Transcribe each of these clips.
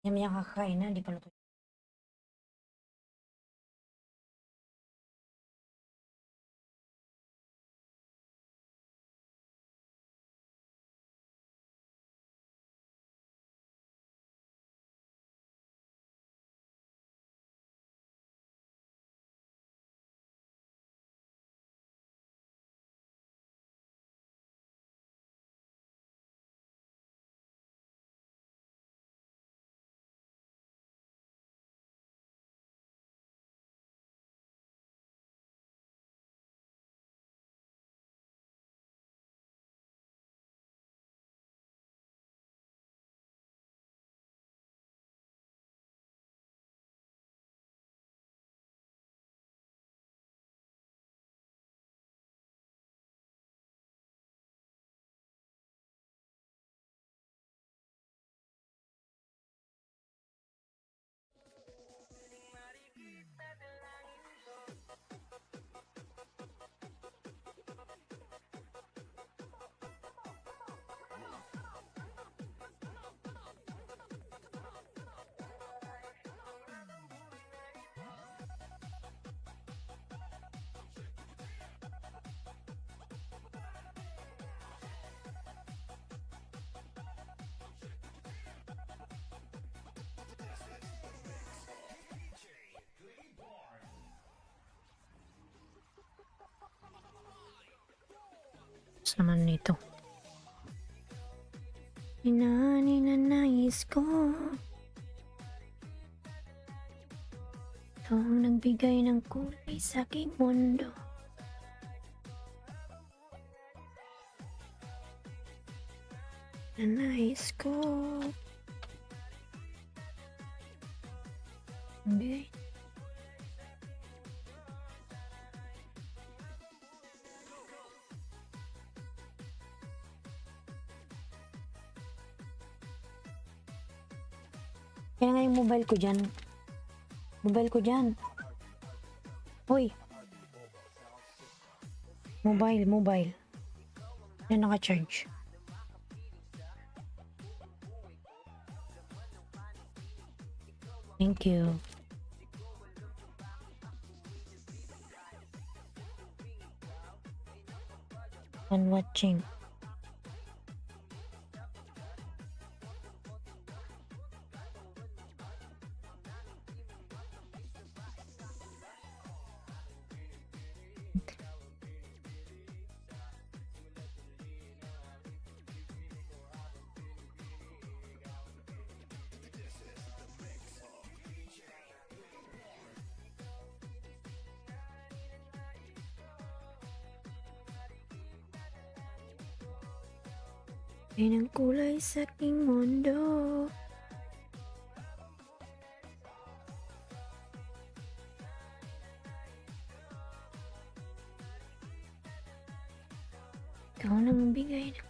Yam-yam kakakain na, di pa luto. Naman nito. Ninanais ko. Ito ang nagbigay ng kulay sa aking mundo. Nanais ko. Okay. Kaya nga yung mobile ko dyan. Mobile ko dyan. Hoy. Mobile. Yan naka-charge. Thank you. And watching. Yan ang kulay sa aking mundo. Ikaw nang bigay ng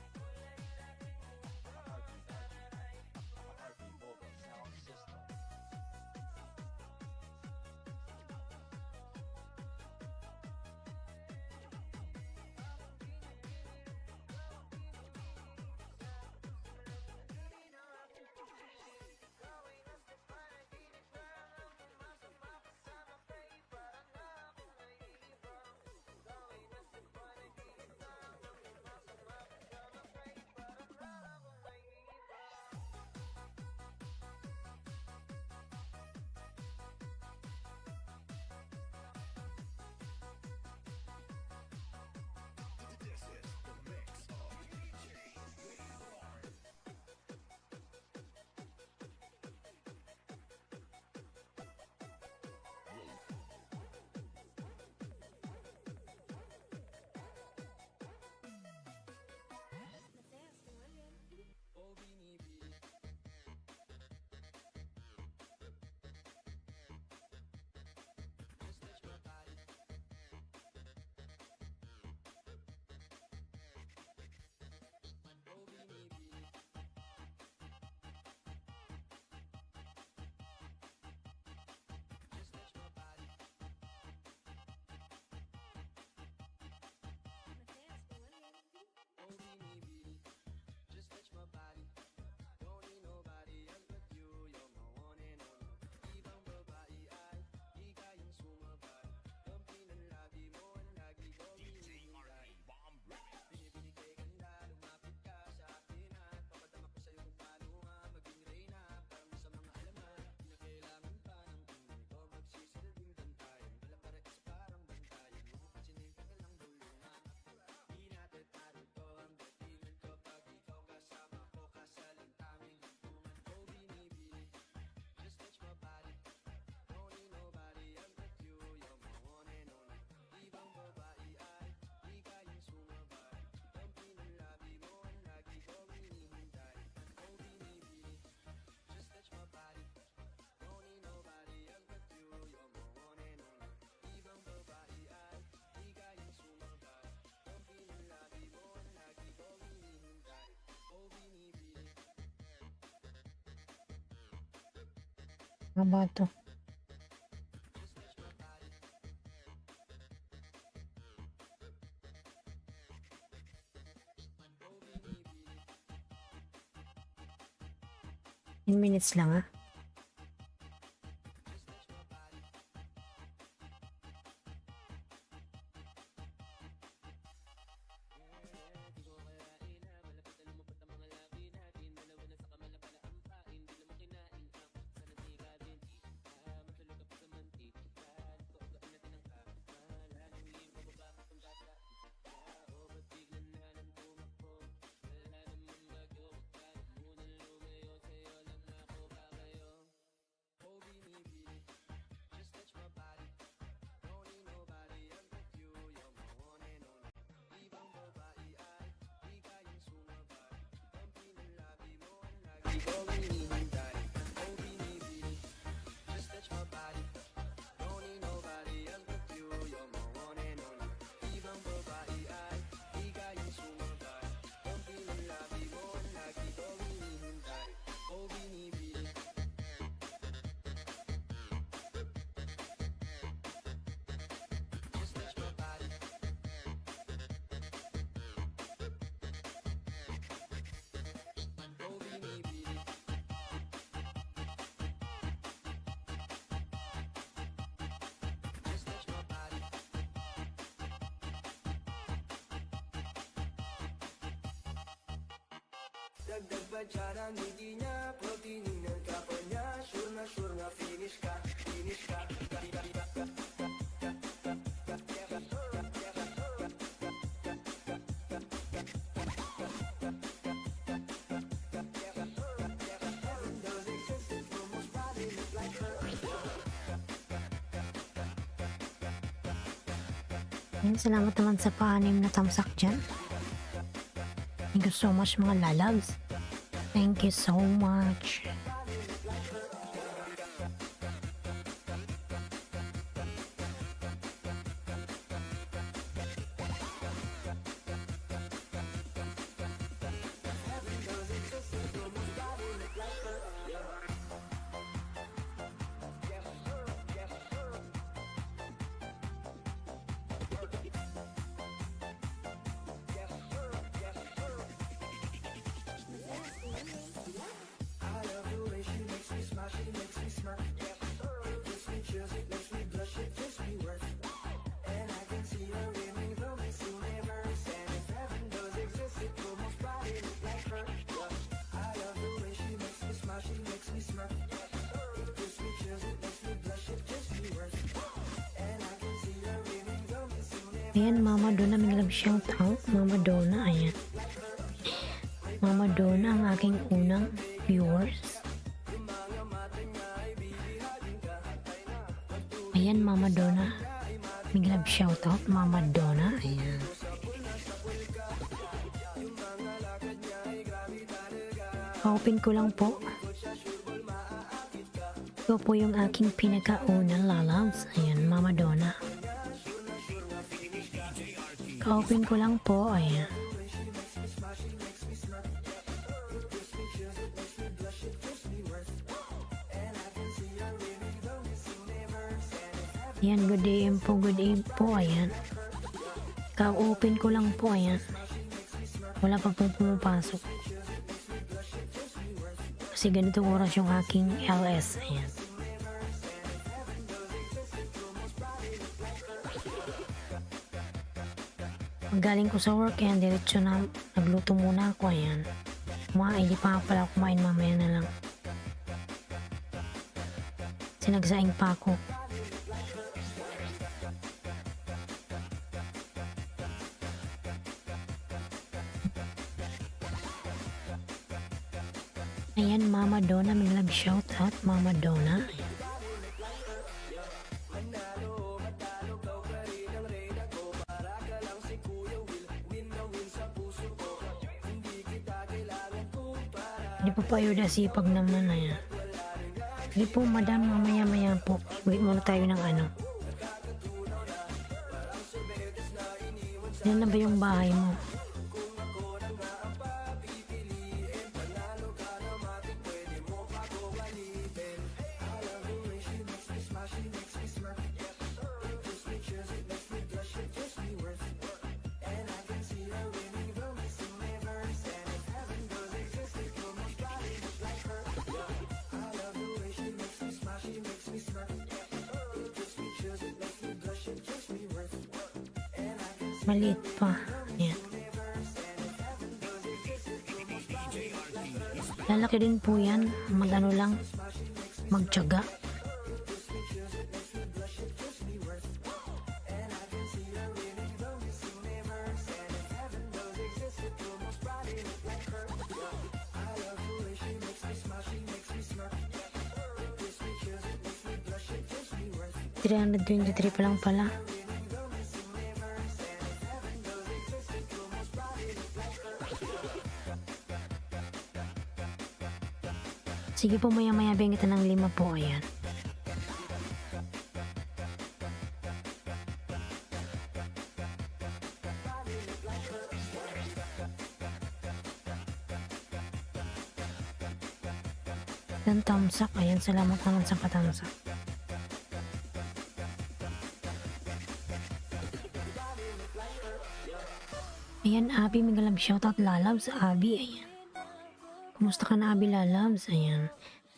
Haba to. In minutes lang ah. Dagdag pa dyan ang ngiti niya, proteinin ng kapal niya. Sure nga finish ka. Salamat naman sa pa-anim na tamsak dyan. Thank you so much mga lalabs. Thank you so much. Ayan, Mama Donna, may love shout out. Mama Donna, ayan. Mama Donna, ang aking unang viewers. Ayan, Mama Donna. May love shout out, Mama Donna, ayan. Open ko lang po. Ito po yung aking pinakaunang lalabs. Ayan, Mama Donna. Open ko lang po, ayan. Ayan, good day po, ayan. Ka-open ko lang po, ayan. Wala pa pong pumapasok. Kasi ganito oras yung aking LS, ayan. Galing ko sa work, ayan, diretso na nagluto muna ako, ayan. Hindi pa pala kumain, mamaya na lang. Sinagsaing pa ako. Ayan, Mama Donna, may love shout out, Mama Donna. Hindi po pa yun sipag naman, ayan. Hindi po, madam, mamaya-maya po. Wait muna tayo ng ano. Yan na ba yung bahay mo? Maliit pa. Ayan. Lalaki din po yan. Mag-ano lang. Magtiyaga. $323 pa lang pala. Sige po, maya-maya bigyan kita ng 5 po. Ayan. Yung thumbs up. Ayan, salamat naman sa pa-thumbs up. Ayan, Abby, may galab shoutout lalabs. Abby, ayan. Kumusta ka na, Abby lalabs? Ayan.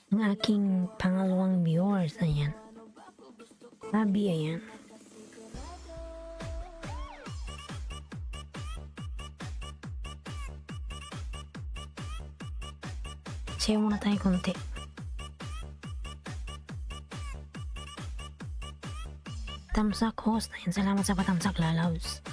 Ang aking pangalawang viewers. Ayan. Abby, ayan. Sayo muna tayo konti. Tamsak host. Ayan, salamat sa patamsak lalabs.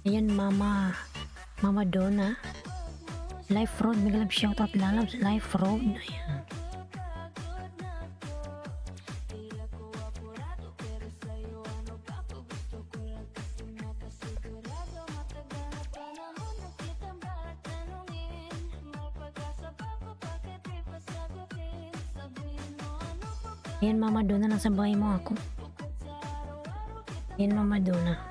Ayan, Mama Donna. Life Road, may galap shoutout lalabs. Life Road, ayan. Ayan, Mama Donna, nasa bahay mo ako. Ayan, Mama Donna.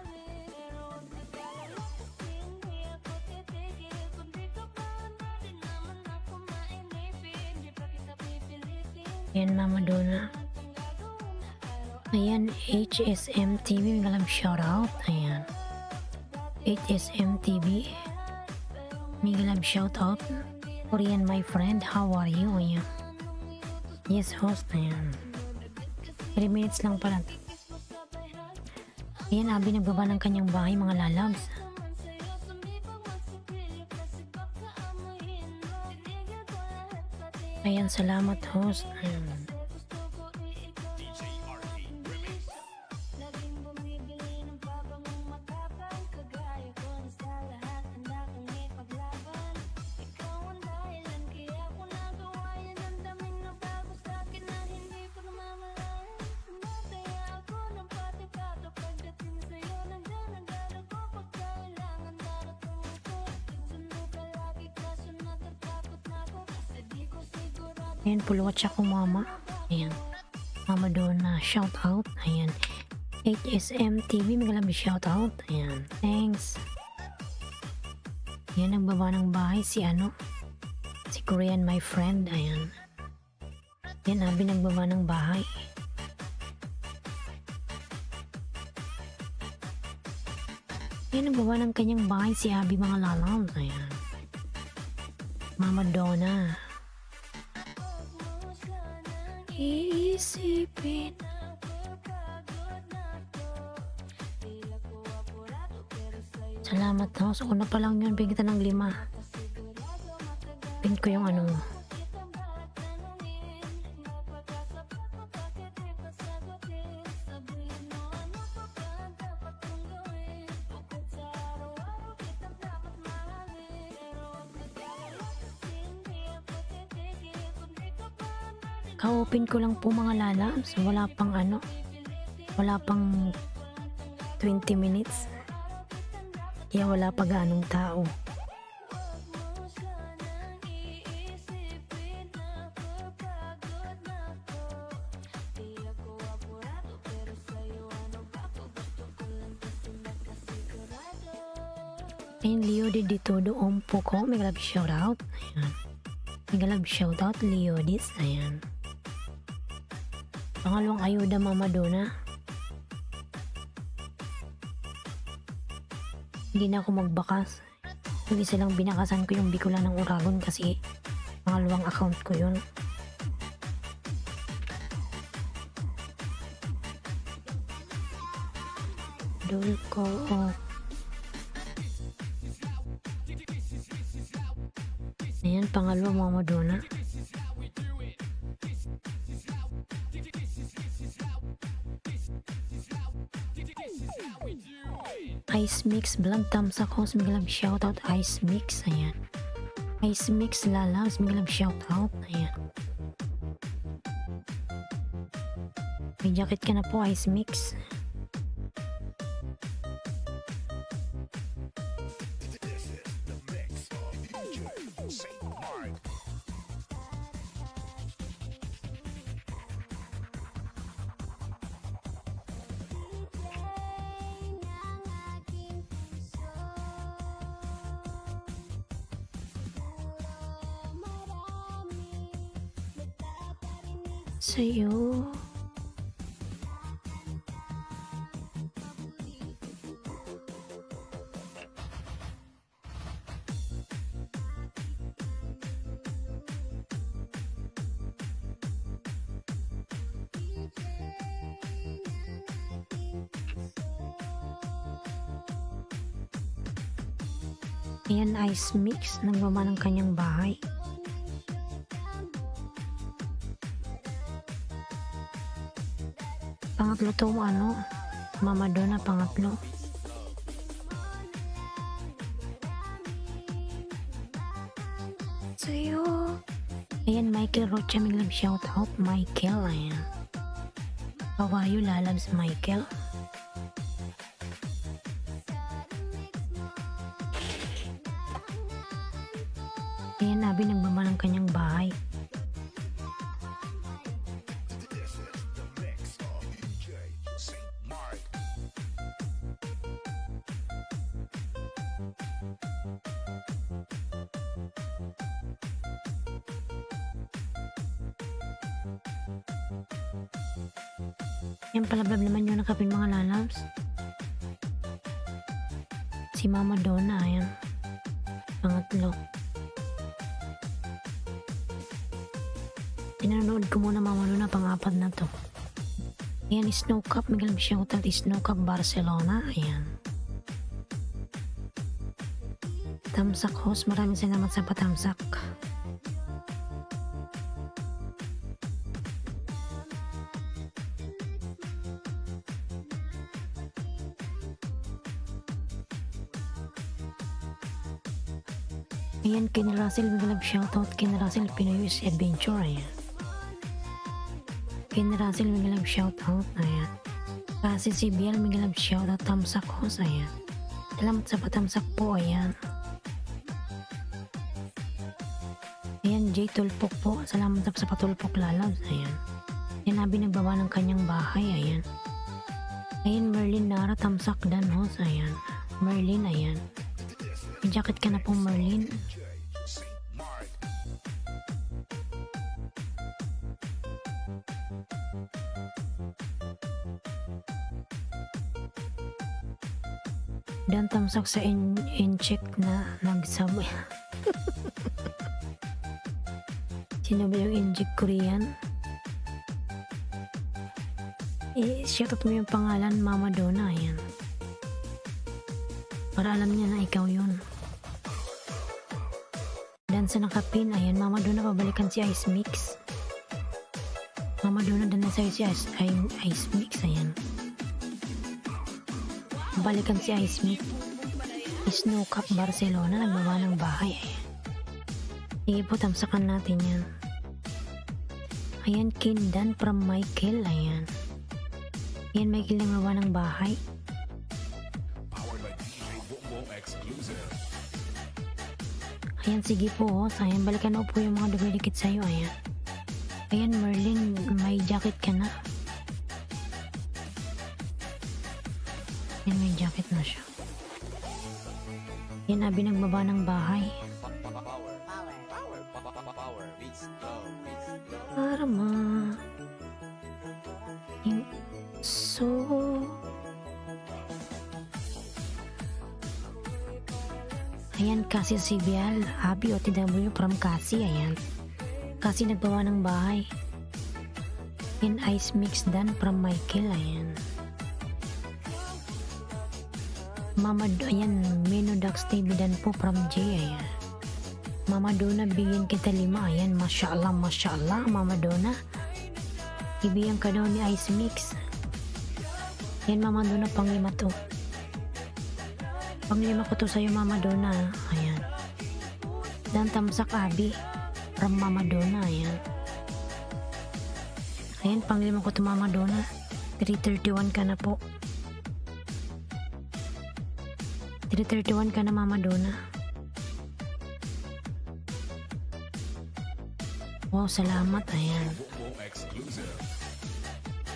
Ayan, Mama Donna. Ayan, HSM TV, may galap shoutout. Ayan. HSM TV, may galap shoutout. Korean, my friend, how are you? Ayan. Yes, host. Ayan. 3 minutes lang pala. Ayan, Abby nagbaba ng kanyang bahay, mga lalabs. Ayan, salamat host. Ayan. Ayan, pulwatch ako, Mama. Ayan. Mama Donna, shout out. Ayan. HSM TV, may galami shout out. Ayan. Thanks. Ayan, nagbaba ng bahay si si Korean, my friend. Ayan. Ayan, Abby nagbaba ng bahay. Ayan, nagbaba ng kanyang bahay si Abby, mga lalabs. Ayan. Mama Donna. Iisipin. Salamat host. Una pa lang yun, bigyan kita ng 5. Pin ko yung mo. Ka-open ko lang po, mga lalabs. Wala pang wala pang 20 minutes. Kaya wala pa ganong tao. Ayun, Leo de todo ompo ko. May galab shoutout. Ayan. May galab shoutout, Leo dis. Ayan. Pangalawang ayuda, Mama Donna. Hindi na ako magbakas. Yung isa lang binakasan ko yung Bicolan ng Uragon kasi mga pangalawang account ko yun. Dulco. Ayan, pangalawa Mama Donna. Ice Mix Vlog, thumbs up host, migilang shoutout Ice Mix. Ayan, Ice Mix Lalabs, migilang shoutout. Ayan, may jacket ka na po Ice Mix. Sa'yo. Ayan, Ice Mix, nagbaba ng kanyang bahay. Pangatlo to, Mama Donna, pangatlo. Sa'yo. Ayan, Michael Rocha, migilang shoutout. Michael, ayan. How are you, Lalabs, Michael? Ayan, Abby, nagbaba ng kanyang bahay. Yan, palablab naman yung nakapin mga lalabs. Si Mama Donna, ayan. Pangatlo. Pinanood ko muna Mama Donna, pang-apat na to. Ayan, Snow Cup, migilang shoutout Snow Cup Barcelona, ayan. Tamsak host, maraming salamat sa patamsak. Ayan, Ken Russell, migilang shoutout Ken Russell, Pinoy's Adventure, ayan. Ken Russell, migilang shoutout, ayan. Kasi si Biel, migilang shoutout Tamsak host, ayan. Salamat sa patamsak po, ayan. Ayan, J. Tulpok po, salamat sa patulpok lalabs, ayan. Ayan, Abby, nagbaba ng kanyang bahay, ayan. Ayan, Merlin Nara, Tamsak Dan host, ayan. Merlin, ayan. May jacket ka na po, Merlin. Dan tamsak sa in-check na nag-sub. Sino ba yung in-check Korean? Shoutout mo yung pangalan Mama Donna, ayan. Para alam niya na ikaw yun. Dan sa nakapin, ayan, Mama Donna, pabalikan si Ice Mix. Mama Donna, dan sa'yo si Ice Mix, ayan. Balikan si Ice Mix. Snow Cup Barcelona, nagbaba ng bahay, ayan. Sige po, tamsakan natin yan. Ayan, Kindan from Michael, ayan. Ayan, Michael, nagbaba ng bahay. Ayan, sige po, ayan, balikan mo po yung mga dumidikit sa'yo, ayan. Ayan, Merlin, may jacket ka na. Ayan, may jacket na siya. Ayan, Abby, nagbaba ng bahay. Para ayan, Cassie Sibial, Abby OTW from Cassie, ayan. Kasi nagbawa ng bahay. In ice mix dan from Michael. Ayan. Mama Do, ayan, Meno Dax TV dan po from J. Ayan. Mama Dona, bigyan kita 5. Ayan, Masya Allah, Mama Dona. Ibigyan ka daw ni ice mix. Ayan, Mama Dona, pang 5 to. Pang 5 ko to sa'yo, Mama Dona. Ayan. Dan Tamsak Abi from Mama Dona. Ayan. Ayan, pang 5 ko to, Mama Dona. 331 ka na po. 331 ka na, Mama Dona. Wow, salamat. Ayan.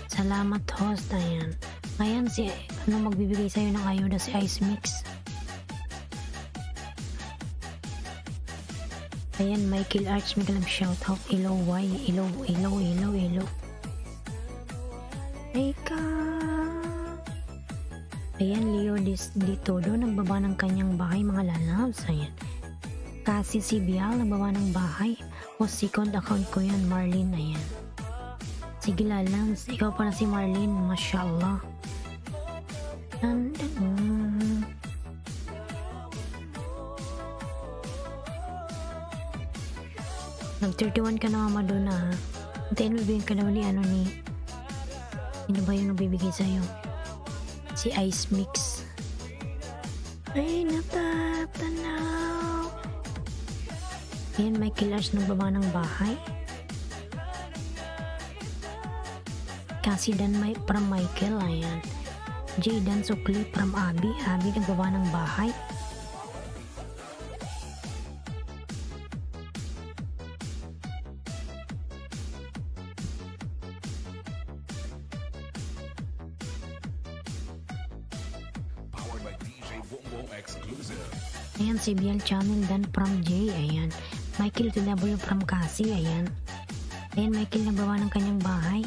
Salamat, host. Ayan. Ayan, magbibigay sa'yo ng ayuda si Ice Mix. Ayan, Michael Arch, Miguel, shoutout. Ilaw, Y, ilaw. Eka. Ayan, Leo Ditodo, nagbaba ng kanyang bahay, mga lalabs. Ayan. Kasi si Bial, nagbaba ng bahay. O second account ko yan, Marlene. Ayan. Sige lalabs, ikaw pala si Marlene. Masya Allah. Nag-31 ka na, Mama Dona, ha? Hintayin mo bigyan ka daw ni Sino ba yung nagbibigay sa'yo? Si Ice Mix. Ay, natatanaw. Ayan, Michael Arch, nagbaba ng bahay. Kasi dan from Michael. Ayan. Jaydan Sukli from Abi. Abi, nagbaba ng bahay. Ayan, si Bial Channel dan from J. Ayan. Michael TW from Kasi. Ayan. Ayan, Michael nagbawa ng kanyang bahay.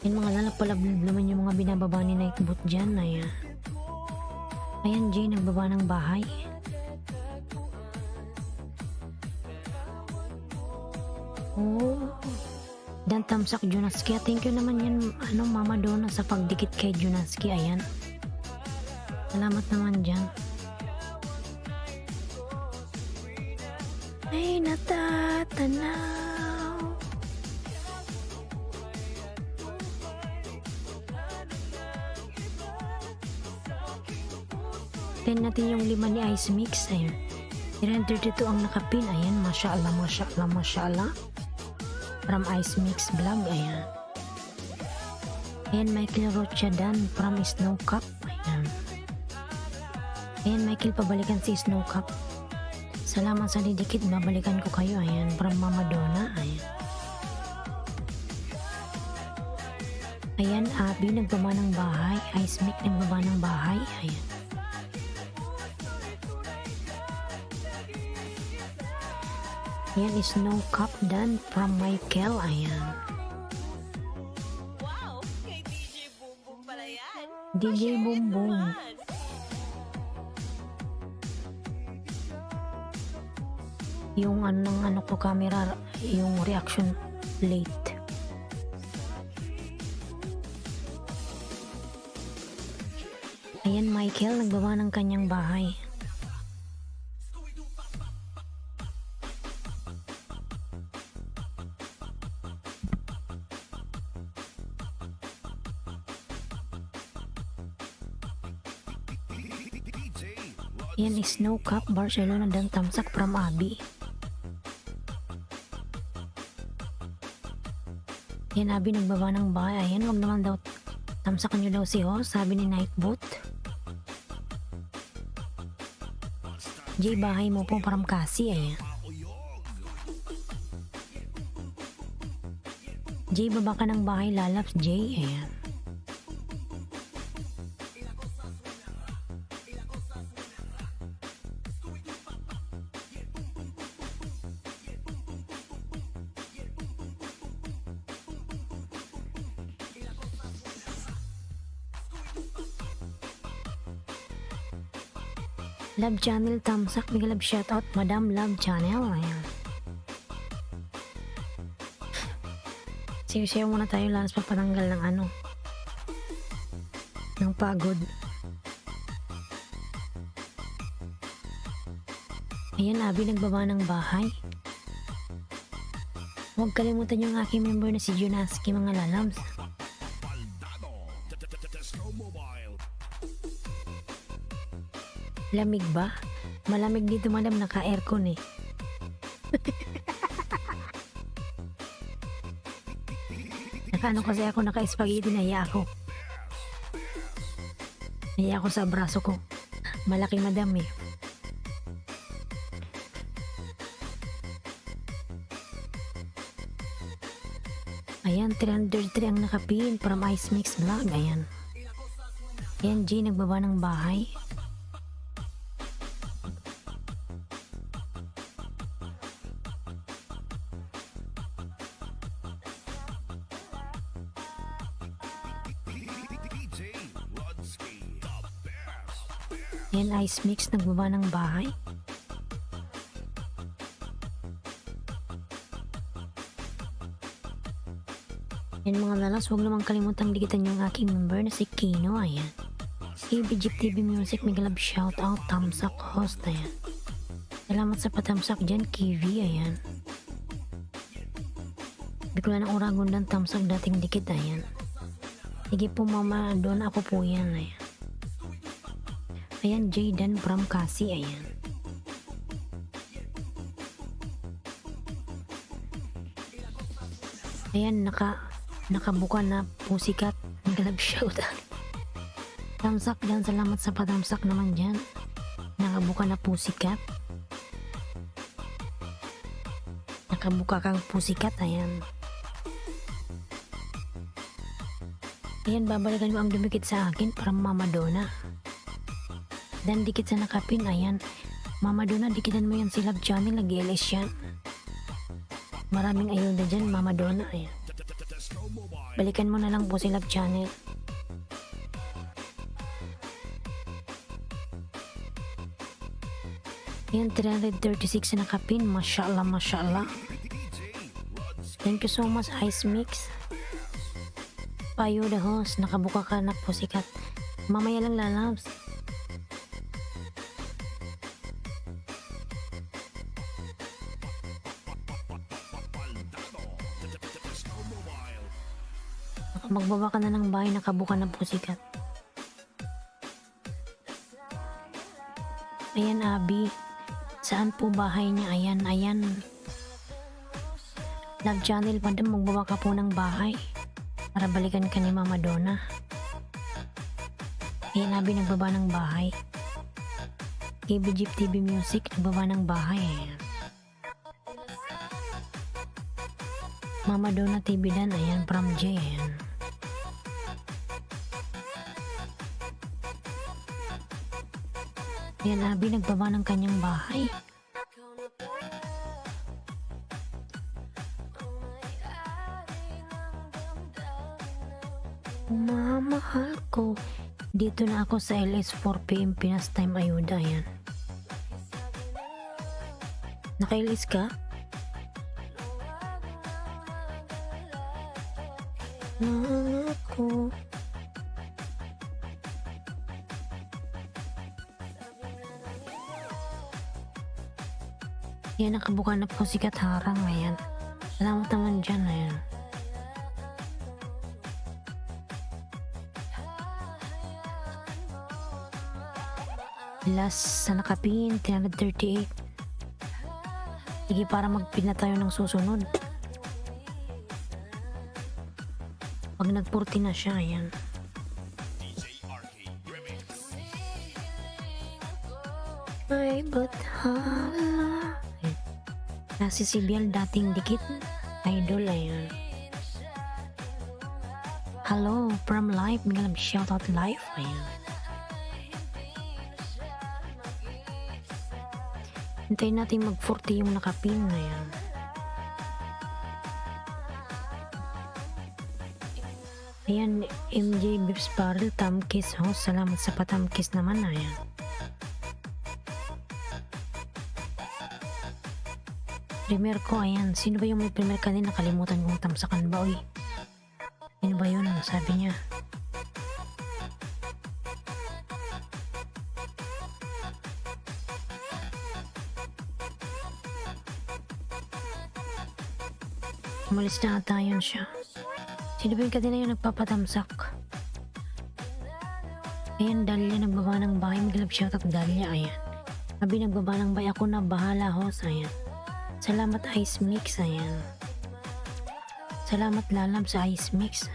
Ayan, mga lalapalablob naman yung mga binababa ni Nightbot dyan. Ayan. Ayan, J nagbaba ng bahay. Oh. Dan Tamsak Junaski. Thank you naman yan, Mama Dona, sa pagdikit kay Junaski. Ayan. Salamat naman dyan. Ay, natatanaw. Tignan natin yung 5 ni Ice Mix. Ayan. 332 ang nakapin. Ayan, Masya Allah. From Ice Mix Vlog. Ayan. Ayan, Michael Rocha Dan from Snow Cup. Ayan. Ayan, Michael, pabalikan si Snow Cup. Salamat sa didikit, babalikan ko kayo. Ayan, from Mama Dona. Ayan. Ayan, Abi nagbaba ng bahay. Ice Mix nagbaba ng bahay. Ayan. Ayan, Snow Cup Dan from Michael. Ayan. Wow! Kay DJ Bumbong pala yan. DJ Bumbong. Yung ano ko camera, yung reaction late. Ayan, Michael nagbaba ng kanyang bahay. Yan, Snow Cup, Barcelona dan Tamsak from Abi. Yan, Abi nagbaba ng bahay. Ayan, wag naman daw tamsakan nyo daw si host, sabi ni Nightbot. Jay, bahay mo po from Kasi. Ayan. Jay, baba ka ng bahay, lalaps, Jay. Ayan. Love Channel Tamsak, mega love shoutout, Madam Love Channel. Ayan. Sayo-sayo muna tayo, lalas papatanggal ng ano, ng pagod. Ayan, Abby nagbaba ng bahay. Huwag kalimutan yung aking member na si Junaski, mga lalams. Lamig ba? Malamig dito, madam, naka-aircon eh. Naka-ano kasi ako, naka-spaghetti, nahiya ako. Nahiya ako sa braso ko. Malaki, madam eh. Ayan, 303 ang nakapin from Ice Mix Vlog. Ayan. Ayan, G, nagbaba ng bahay. Ayan, Ice Mix, nagbaba ng bahay. Ayan mga lalas, huwag namang kalimutang dikitan yung aking member na si Kino. Ayan. ABG TV Music, mega love shoutout, Tamsak host. Ayan. Salamat sa patamsak dyan, Kiwi. Ayan. Bigla ng Uragon ng Tamsak, dating dikit. Ayan. Sige po mama, doon ako po yan. Ayan. Ayan, Jaydan from Kasi. Ayan. Ayan, nakabuka na Pussycat. Nag-love shoutout. Tamsak dyan, salamat sa patamsak naman dyan. Nakabuka na Pussycat. Nakabuka kang Pussycat. Ayan. Ayan, babalikan mo ang dumikit sa akin para Mama Donna. Dan dikit sa nakapin. Ayan, Mama Donna, dikitan mo yan si Love Channel, nag-LS yan. Maraming ayuda dyan, Mama Donna. Ayan. Balikan mo na lang po si Love Channel. Ayan, 336 na nakapin. Mashallah, mashallah. Thank you so much, Ice Mix. Payo the host, nakabuka ka na po sikat. Mamaya lang lalabs. Magbaba ka na ng bahay, nakabuka na po sikat. Ayan, Abby. Saan po bahay niya? Ayan, ayan. Love Channel, madam, magbaba ka po ng bahay para balikan ka ni Mama Donna. Ayan, Abby, nagbaba ng bahay. KBG TV Music, nagbaba ng bahay. Ayan. Mama Donna TV Dan, ayan, from J. Ayan. Ayan, Abby, nagbaba ng kanyang bahay. Mamahal ko. Dito na ako sa LS 4pm Pinas Time Ayuda. Ayan. Naka-LS ka? Ako. Yan, nakabuka na po si Katharang. Ayan. Salamat naman dyan. Ayan. Last sa nakapin, 338. Sige, para magpin na tayo ng susunod. Pag nag-40 na siya, ayan. Ay, but hala. Nasi si Biel, dating dikit. Idol, ayan. Hello, from live. Mga shoutout live, ayan. Hintayin natin mag-40 yung nakapin na yan. Ayan, MJ Bips Barrel, Tamkis host. Salamat sa patamkis naman na yan. Premier ko, ayan. Sino ba yung may premier kanina? Nakalimutan kong tamsakan ba, uy. Sino ba yun? Sabi niya. Umalis na ata yun siya. Sino ba yung kanina yung nagpapatamsak? Ayan, Dalia nagbaba ng bahay. Mag-love shoutout Dalia, ayan. Sabi nagbaba ng bahay. Ako na bahala, host, ayan. Salamat Ice Mix, ayan. Salamat Lalam sa Ice Mix.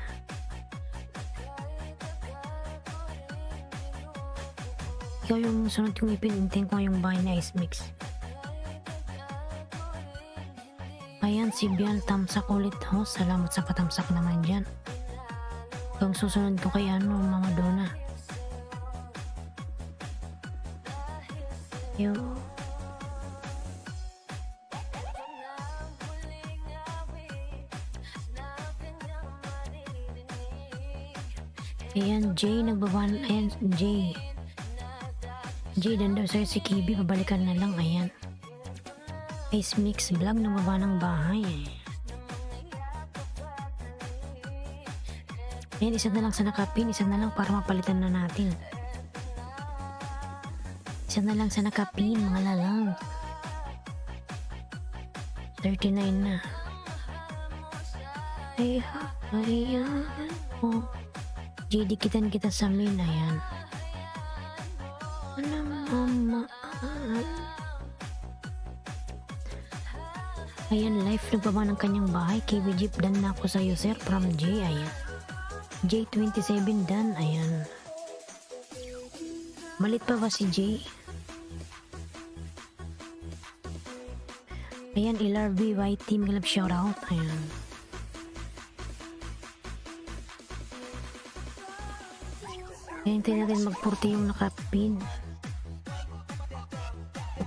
Ikaw yung sunod kong ipininteng ko yung bahay ni Ice Mix. Ayan, si Bian tamsak ulit, host. Salamat sa patamsak naman dyan. Ikaw ang susunod ko kay Mama Donna. Yo. Ayan, Jay, nagbaban. Ayan, Jay. Jay, dandaw sa'yo si Kibi. Pabalikan na lang, ayan. Ice Mix Vlog, nagbaba ng bahay, eh. Ayan, isa na lang sa nakapin. Isa na lang para mapalitan na natin. Isa na lang sa nakapin, mga lalang. 39 na. Ay, ayan. Oh. Didikitan kita sa main, ayan. Mama. Ayan, live nagbaba ng kanyang bahay. KB Jeep, dan na ako sa'yo, sir. From J, ayan. J27, dan, ayan. Malit pa ba si J? Ayan, LRB White Team Club shoutout, ayan. Ayan, tayo natin mag-40 yung nakapin.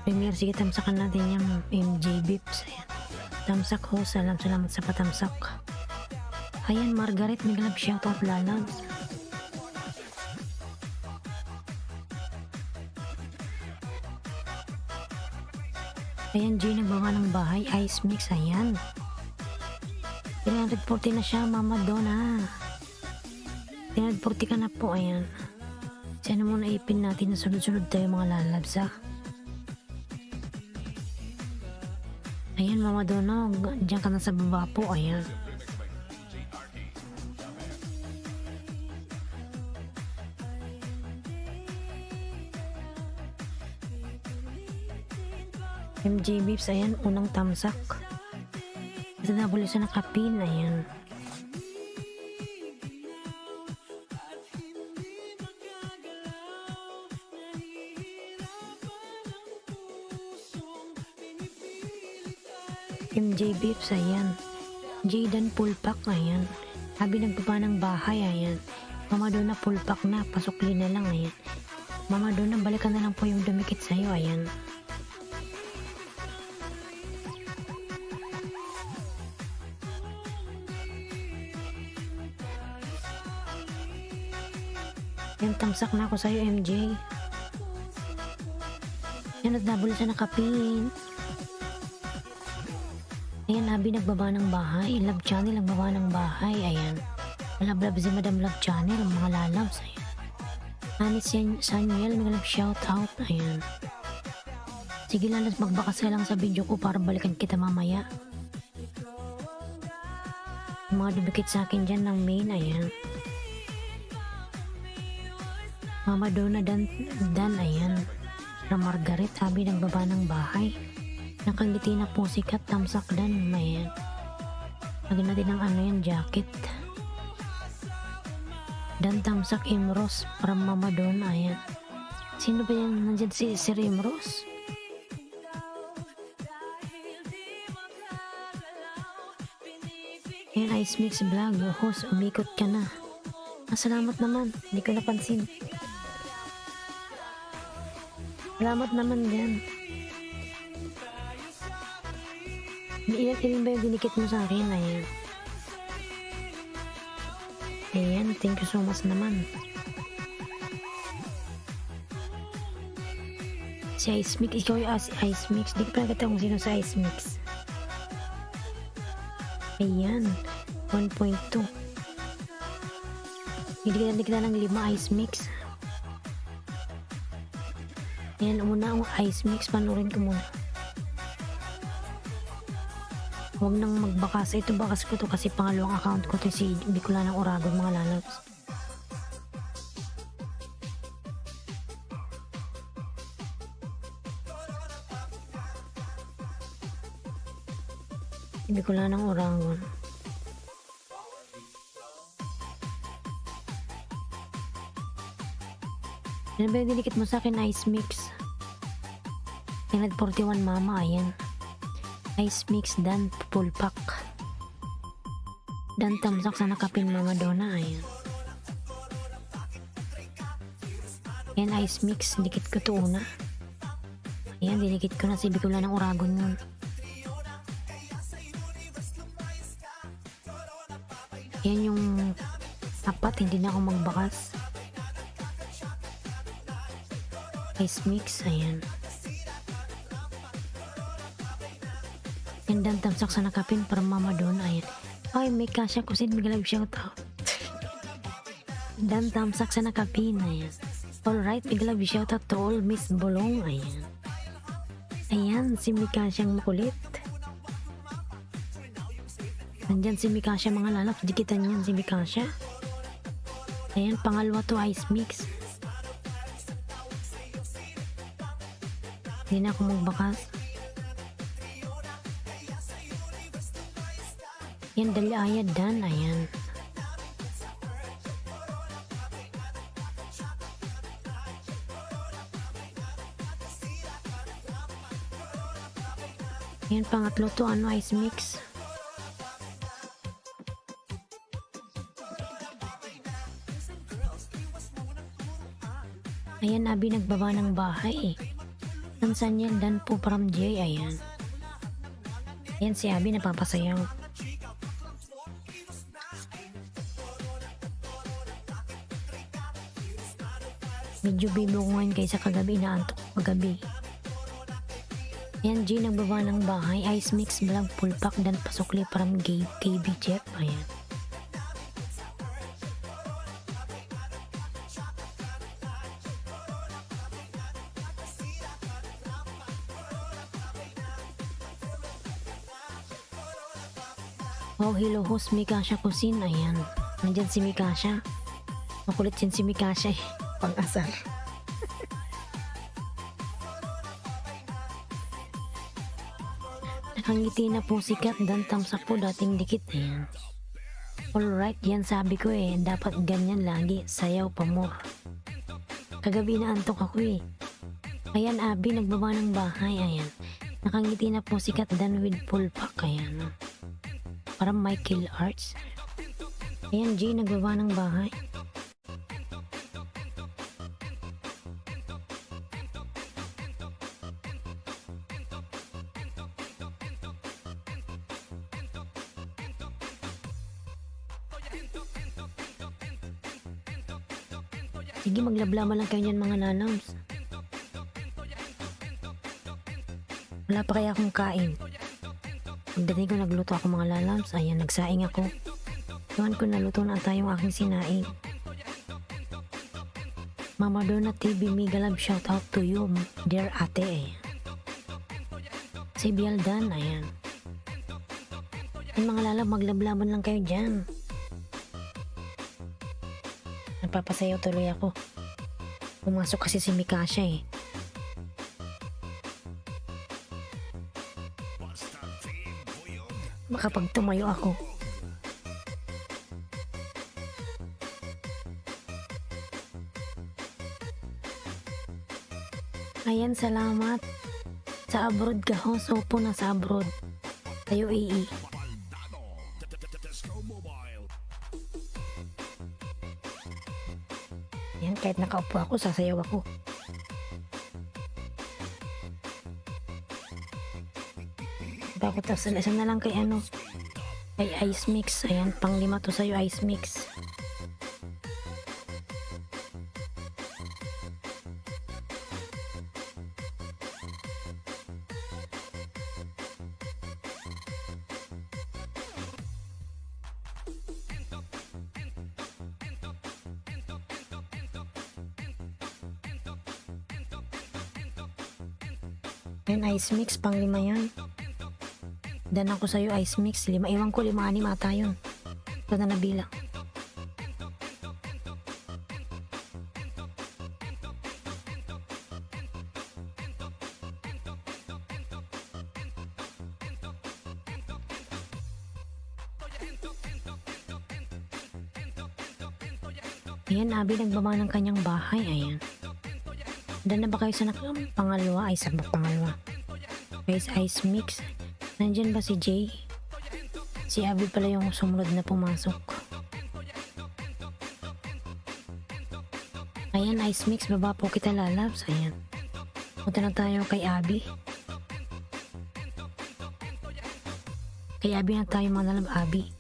Premier, sige, tamsakan natin yung MJ Bips. Ayan. Tamsak ho, salamat sa patamsak. Ayan, Margaret, may club shoutout lalang. Ayan, Jay, nagbawa ng bahay. Ice Mix, ayan. 340 na siya, Mama Donna. 340 ka na po, ayan. Sana muna ipin natin na sunod-sunod tayo mga lalabs, ha. Ayan, Mama Donna, dyan ka na sa baba po, ayan. MJ Bips, ayan, unang tamsak. Ito na bulis sa nakapin, ayan. MJ Bips, ayan. Jaydan Pulpak, ayan. Sabi nagbaba ng bahay, ayan. Mama Donna Pulpak na, pasukli na lang, ayan. Mama Donna, balikan na lang po yung dumikit sa'yo, ayan. Yan, tamsak na ako sa'yo, MJ. Yan, at nabula sa nakapin. Ayan, Abi nagbaba ng bahay. Love Channel nagbaba ng bahay. Ayan. Love si Madam Love Channel. Mga lalabs. Ayan. Anis Samuel, may love shout out. Ayan. Sige, lalas, magbakas ka lang sa video ko para balikan kita mamaya. Mga dubikit sa akin dyan ng main. Ayan. Mama Donna Dan, ayan. Na Margaret, Abi nagbaba ng bahay. Nakangiti na po sikat, tamsak dan, ayan. Lagyan natin ng ano yan, jacket. Dan tamsak Imros from Mama Donna, ayan. Sino ba yan? Nandyan si Sir Imros? Ayan, Ice Mix Vlog, host, umikot ka na. Salamat naman, hindi ko napansin. Salamat naman dyan. Ilan ba yung dinikit mo sa akin? Ayan. Ayan, thank you so much naman. Si Ice Mix, ikaw yung Ice Mix. Di ko pala kita kung sino sa Ice Mix. Ayan, 1.2. Bigyan kita ng 5 ice mix. Ayan, muna ang ice mix, panoorin ko muna. Huwag nang magbakas. Ito bakas ko to kasi pangalawang account ko to, si Bicolanang Oragon, mga lalabs. Si Bicolanang Oragon. Yan ba yung dinikit mo sa akin, ice mix? Pinad 41 mama, ayan. Ice mix dan full pack. Dan tamsak sa nakapin mga dona, ayan. Ayan, ice mix, dikit ko to una. Ayan, dinikit ko na, si Bicolanang Oragon yun. Ayan yung apat, hindi na ako magbakas. Ice mix, ayan. And then tamsak sa nakapin para mama doon, ayan. Ay, may kasya ko sin, bigla shout out. Dan tamsak sa nakapin, ayan. Alright, bigla shout out to all Miss Bolong, ayan. Ayan, si Mikasyang makulit. Nandyan si Mikasya mga lalap, dikitan yan si Mikasya. Ayan, pangalawa to ice mix. Hindi na ako magbakas. Yan, dalayad dan, ayan. Yan, pangatlo to, ano, ice mix. Ayan, Abi nagbaba ng bahay. Nansan yan, dan po from J, ayan. Ayan, si Abi napapasayaw. Medyo bibo ko ngayon kaysa kagabi, inaantok ko kagabi. Ayan, G nagbaba ng bahay, ice mix, vlog, full pack, dan pasukli from KB Jeff, ayan. Oh, hello host, Mikasya Kusin, ayan. Nandyan si Mikasya. Makulit yan si Mikasya eh. Pang-asar. Nakangiti na po sikat dan tamsak po dating dikit, ayan. Alright, yan sabi ko eh, dapat ganyan lagi, sayaw pa more. Kagabi na antok ako eh. Ayan, Abi nagbaba ng bahay, ayan. Nakangiti na po sikat dan with full pack, ayan. Parang Michael Arts. Ayan, G nagbaba ng bahay. Sige, maglablaman lang kayo niyan mga lalams. Wala pa kaya akong kain. Pagdating ko nagluto ako mga lalams. Ayan, nagsaing ako. Iwan ko naluto na tayong aking sinaing. Mama Donna TV Mega Love, shout out to you, dear ate. Si Bialdan, ayan. Yung mga lalab, maglablaban lang kayo dyan. Napapasayaw tuloy ako. Pumasok kasi si Mikasya eh. Makapag tumayo ako. Ayan, salamat. Sa abroad ka host. Opo, nasa abroad. Tayo ii. Ayan, kahit nakaupo ako, sasayaw ako. Bakit isa na lang kay ano? Kay ice mix. Ayan, pang 5 to sa'yo, ice mix. Ayan, ice mix, pang 5 yan. Dan ako sa'yo, ice mix, 5. Iwan ko, 5-6 ata yun. Ito na nabilang. Ayan, Abby nagbaba ng kanyang bahay. Ayan. Dan na ba kayo sa pangalawa? Ay, sa pangalawa. Guys, ice mix. Nandyan ba si Jay? Si Abby pala yung sumunod na pumasok. Ayan, ice mix. Baba po kita, lalabs. Ayan. Punta na tayo kay Abby. Kay Abby na tayo, mga lalab. Abby.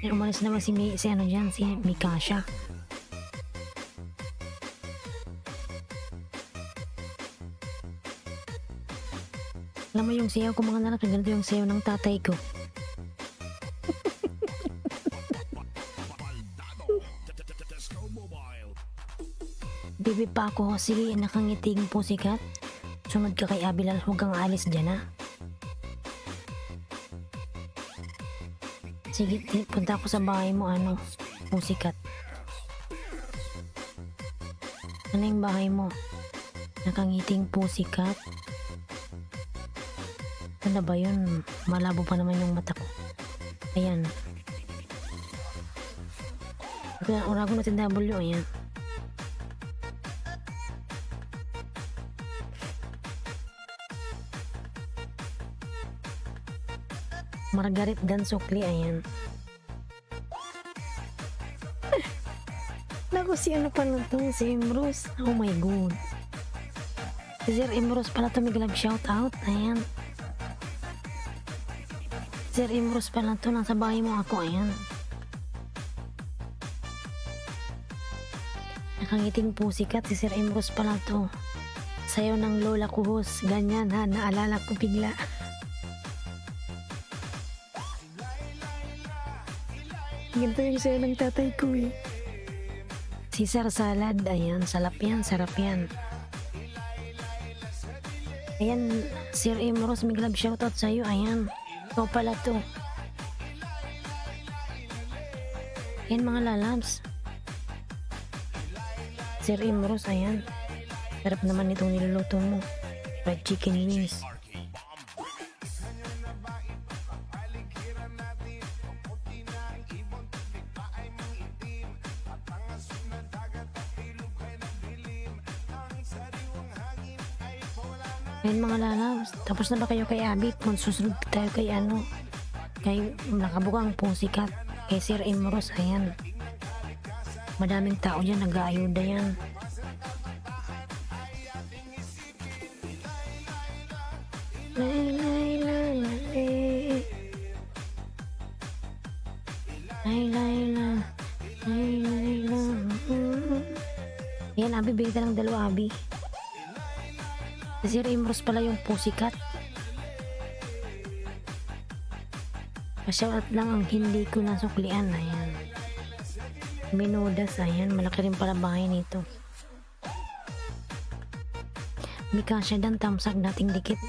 Umalis naman si ano dyan, si Mikasha. Alam mo yung sayaw ko, mga lalaki, ganito yung sayaw ng tatay ko. Bibi pa ako, sige, nakangiting po sikat. Sunod ka kay Abilal, huwag kang alis dyan, ha. Sige, punta ako sa bahay mo, ano, pusikat. Ano yung bahay mo? Nakangiting pusikat. Ano ba yun? Malabo pa naman yung mata ko. Ayan. Urago natin W, ayan. Margaret Dan Sukli, ayan. Naku, si ano pala to? Si Imrus. Oh my god. Si Sir Imrus pala to, may shout out. Ayan. Sir Imrus pala to, nasa bahay mo ako, ayan. Nakangiting pusikat, si Sir Imrus pala to. Sayaw ng lola ko, host. Ganyan ha, naalala ko bigla. Ganito yung sayo ng tatay ko eh. Caesar salad, ayan, salap yan, sarap yan. Ayan, Sir Imros, may glove shoutout sa'yo, ayan. Ikaw pala to. Ayan mga lalabs. Sir Imros, ayan. Sarap naman itong niluluto mo. Fried chicken wings. Ayan mga lalabs, tapos na ba kayo kay Abby? Kung susunod tayo kay ano, kay nakabukang pusikat, kay Sir Imros, ayan. Madaming tao dyan, nag-aayuda yan. Lay, lay, lay, lay. Lay, lay, lay. Lay, lay, lay. Ayan, Abby, bigyan ka ng 2, Abby. Si Sir Imros pala yung pusikat. Pa-shoutout lang ang hindi ko nasuklian. Ayan. Minudas. Ayan. Malaki rin pala bahay nito. Mikasha dan tamsak dating dikit.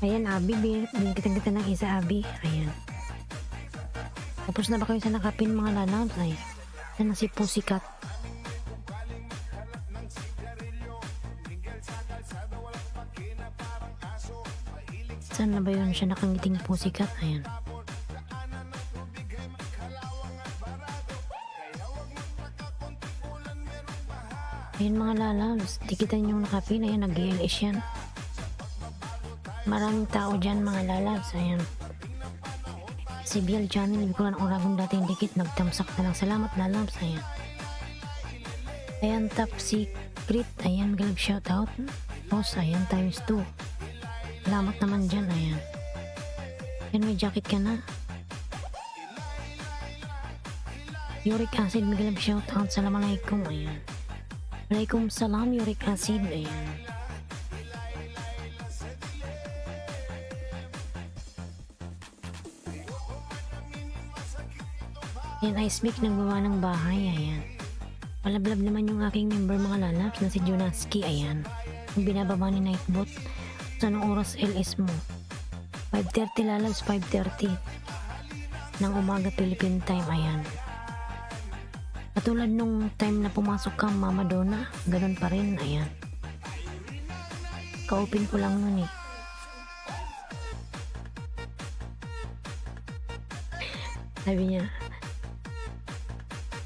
Ayan, Abby, binigyan kita ng isa, Abby. Ayan. Tapos na ba kayo sa nakapin, mga lalabs? Ayan. Ayan na si Pusikat. Saan na ba yun siya nakangiting Pusikat? Ayan. Ayan mga lalabs. Tikitan yung nakapin. Ayan, nag-GLS yan. Maraming tao dyan mga lalabs. Ayan. Si Biel Channel, hindi ko lang uragong dating dikit. Nagtamsak na lang. Salamat lalabs. Ayan. Ayan, top secret. Ayan, galab shoutout. Post, ayan, times 2. Salamat naman dyan. Ayan. Ayan, may jacket ka na. Uric acid, mega love shoutout. Assalamualaikum. Ayan. Waalaikumsalam, uric acid. Ayan. Ayan, Ice Mic nagbawa ng bahay. Ayan. Palablab naman yung aking member mga lalabs na si Jonaski. Ayan. Yung binababa ni Nightbot. Sa anong oras LS mo? 5:30 lalabs, 5:30 ng umaga Philippine time. Ayan. Katulad nung time na pumasok ka Mama Donna, ganun pa rin. Ayan. Ka-open ko lang nun eh. Sabi niya,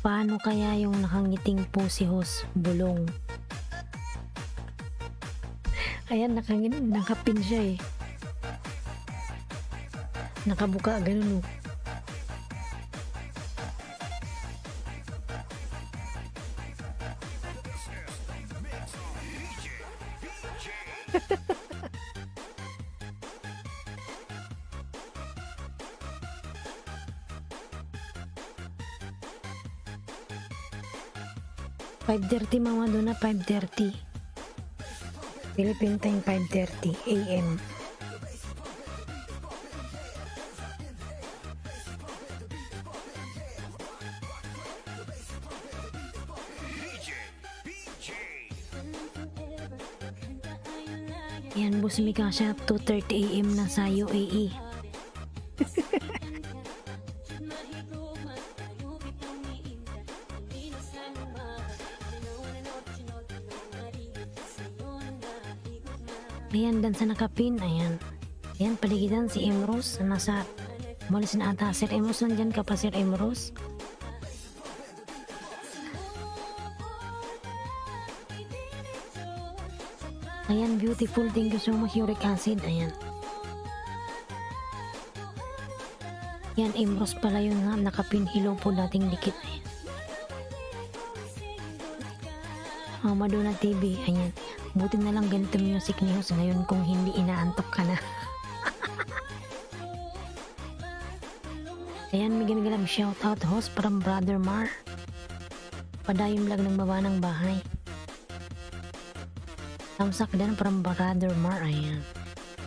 paano kaya yung nakangiting po si Host Bulong? Ayan, nakapin siya eh. Nakabuka, ganun oh. $5:30 Mama Donna, 5:30 Philippine time, 5:30 AM. Yan, Boss Mika siya, 2:30 AM na sa UAE. Ayan, dan sa nakapin. Ayan. Ayan, paligidan si Emrose. Nasa, umalis na ata. Sir Emrose, nandyan ka pa, Sir Emrose? Ayan, beautiful. Thank you so much, uric acid. Ayan. Yan, Emrose pala yun ha. Nakapin, hello po dating dikit. Ayan. Mama Donna TV. Ayan. Buti na lang ganito music ni Host ngayon kung hindi inaantok ka na. Ayan, may ginagalam shoutout Host from Brother Mar. Padayong vlog ng baba ng bahay. Tamsak din from Brother Mar. Ayan.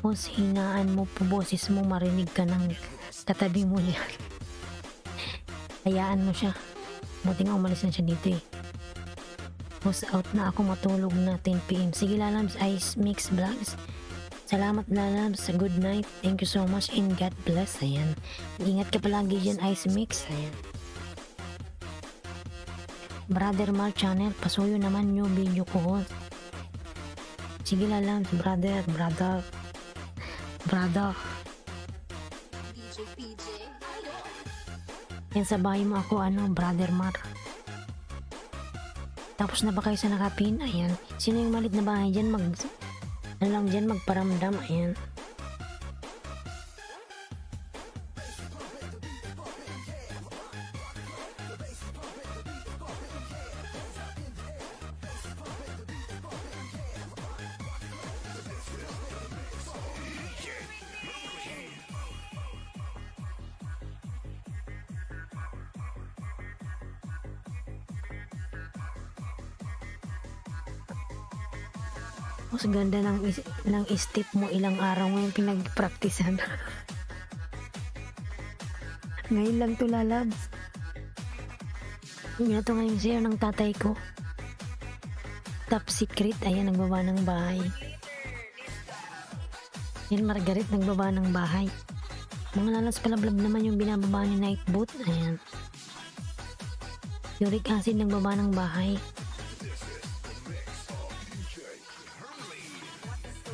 Host, hingaan mo po boses mo, marinig ka ng katabi mo niya. Hayaan mo siya. Buti nga umalis na siya dito eh. Host, out na ako, matulog na 10 PM. Sige lalabs, Ice Mix Vlogs. Salamat lalabs, good night. Thank you so much and God bless. Ayan. Ingat ka palagi dyan, Ice Mix. Ayan. Brother Mar channel, pasuyo naman yung video ko, Host. Sige lalabs, brother. Yan, sa bahay mo ako, Brother Mar. Tapos na ba kayo sa nakapin? Ayan. Sino yung malit na bahay dyan? Magparamdam. Ayan. Mas ganda ng step mo, ilang araw mo yung pinag-practicean. Ngayon lang to lalabs. Yun na to ngayon sa'yo ng tatay ko. Top secret. Ayan, nagbaba ng bahay. Yan, Margaret, nagbaba ng bahay. Mga lalas palablab naman yung binababa ni Nightbot. Ayan. Uric acid, nagbaba ng bahay.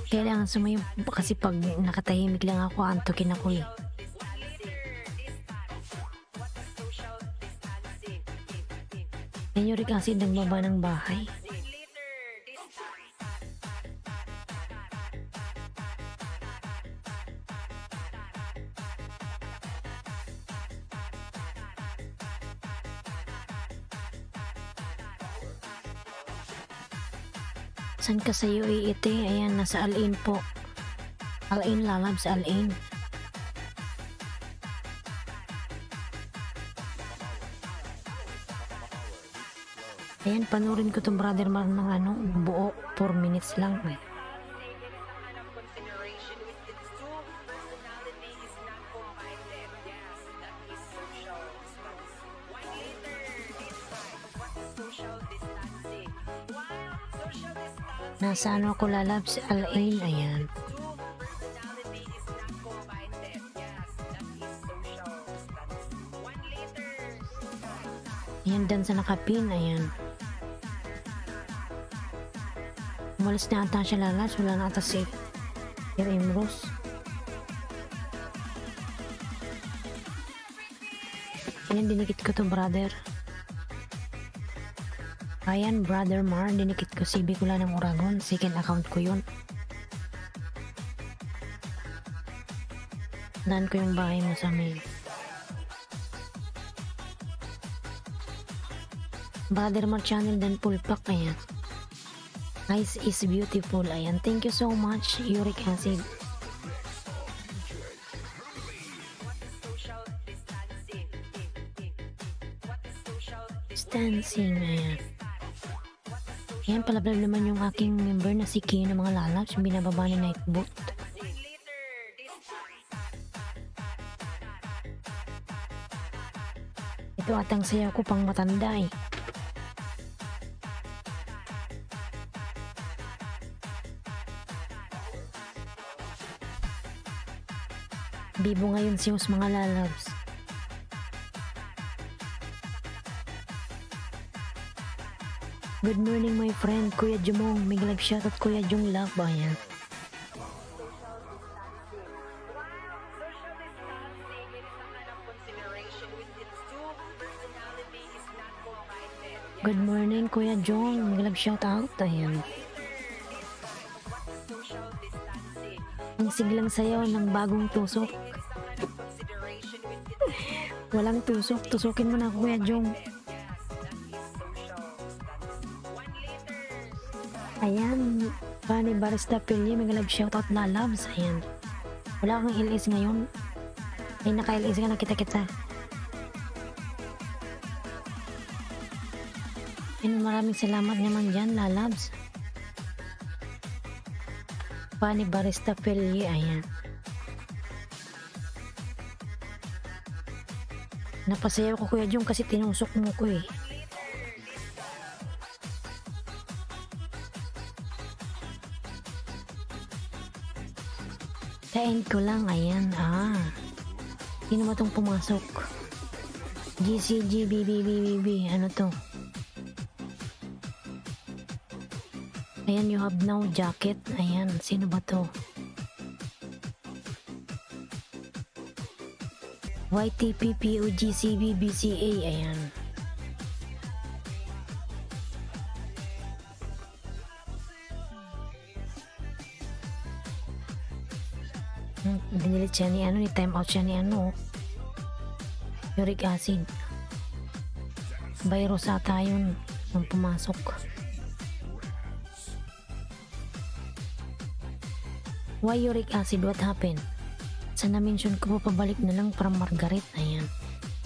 Kailangan sumayo kasi pag nakatahimik lang ako, antukin ako eh. Yan, uric acid, nagbaba ng bahay. Saan ka sa UAE ite? Ayan, nasa Al-Ain po. Al-Ain lalabs, Al-Ain. panurin ko tong Brother Mar ng ano, buo 4 minutes lang eh. Consideration with its true personality is not combined. Yes, that is social studies. 1 liter is like, what is social distancing? While social distancing Nasa ano ako lalabs, Al-Ain, ayan. true personality is not combined. Yes, that is social studies. 1 liter Ayan, dan sa nakapin, ayan. Umalis na ata siya lalabs, wala na ata si Sir Imros. Ayan, dinikit ko to brother. Ayan, Brother Mar, dinikit ko si Bicula ng Uragon, second account ko yun. Tandaan ko yung bahay mo sa amin. Brother Mar channel dan pulpak, ayan. Ice is beautiful, ayan. Thank you so much, uric acid. social distancing. What is social Distancing, ayan. Ayan, palablab naman yung aking member na si Kino ng mga lalabs, yung binababa ni Nightbot. Ito atang sayaw ko pang matanda eh. Bibo ngayon si Us mga lalabs. Good morning my friend, Kuya Jumong. May live shoutout Kuya Jung Love. Ayan. Good morning Kuya Jong. May live shoutout. Ayan. Ang siglang sayaw ng bagong tusok. Walang tusok. Tusukin mo na Kuya Jong. Ayan, Pani Barista Pilye, may live shoutout na loves. Ayan. Wala kang LS ngayon. Ay, naka-LS ka na kita-kita. Ayan, maraming salamat naman dyan, lalabs. Pani Barista Pilye, ayan. Napasayaw ko Kuya Jong kasi tinusok mo ko eh. Ka-end ko lang, ayan, sino mo tong pumasok? GCGBBBB, ano to? Ayan, you have now jacket, ayan, sino ba to? YTPPOGCBBCA, ayan. Dinilit siya ni ano, ni time out siya ni ano, uric acid. Virus ata yun nung pumasok. Why uric acid? What happened? Sa na-mention ko po, pabalik na lang from Margaret, ayan.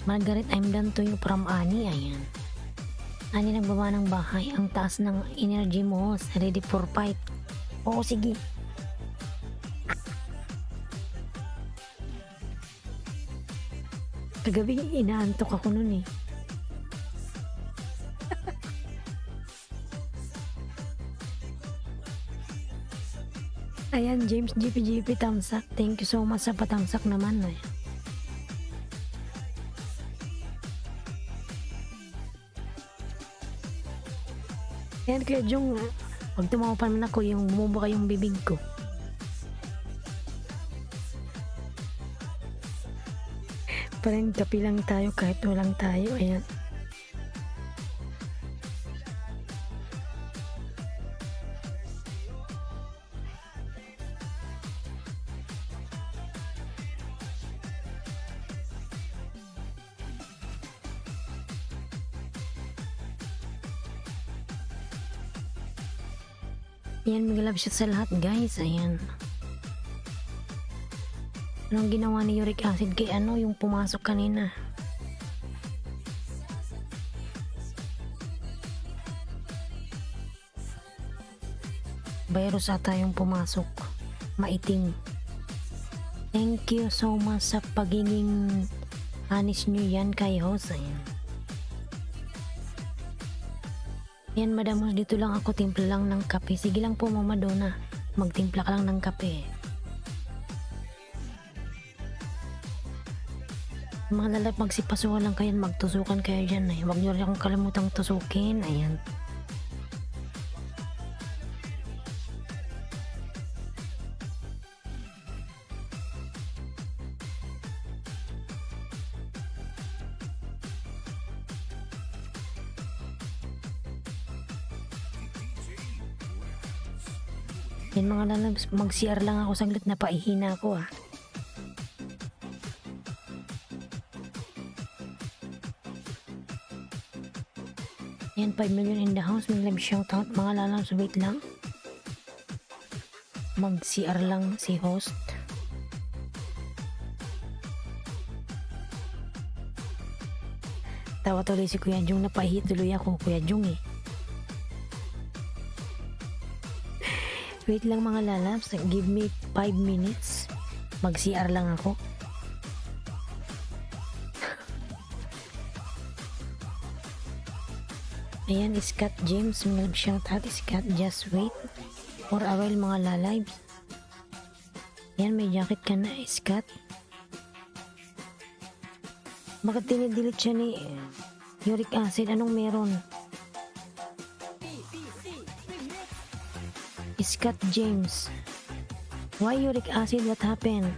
Margaret, I'm done to you from Annie, ayan. Annie, nagbaba ng bahay. Ang taas ng energy mo, ready for fight. Oo, sige. Kagabi, inaantok ako nun eh. Ayan, James GPGP tamsak. Thank you so much sa patamsak naman eh. Ayan, Kuya Jong, pag tumawa pa naman ako, yung bumubuka yung bibig ko. Parang kapi lang tayo kahit walang tayo. Ayan. Ayan, mag-love shot sa lahat guys. Ayan. Anong ginawa ni uric acid kay ano yung pumasok kanina? virus ata yung pumasok. Maitim. Thank you so much sa pagiging honest nyo yan kay host. Ayan. Yan madam, dito lang ako, timpla lang ng kape. Sige lang po Mama Donna, magtimpla ka lang ng kape. Mga lalap, magsipasukan lang kayo, magtusukan kayo dyan. Huwag nyo rin akong kalimutang tusukin. Ayan. Yan mga lalabs, mag-CR lang ako saglit na paihina ko ah. Yan, 5 million in the house. May live shoutout mga lalabs, wait lang. Mag-CR lang si host. Tawa tuloy si Kuya Jung, napaihi tuloy ako Kuya Jung eh. Wait lang mga lalabs, give me 5 minutes. Mag-CR lang ako. Ayan, Scott James, may shoutout. Scott, just wait for a while mga lalabs. Ayan, may jacket ka na Scott. Bakit dinidelete siya ni uric acid? Anong meron? Scott James, why uric acid? What happened?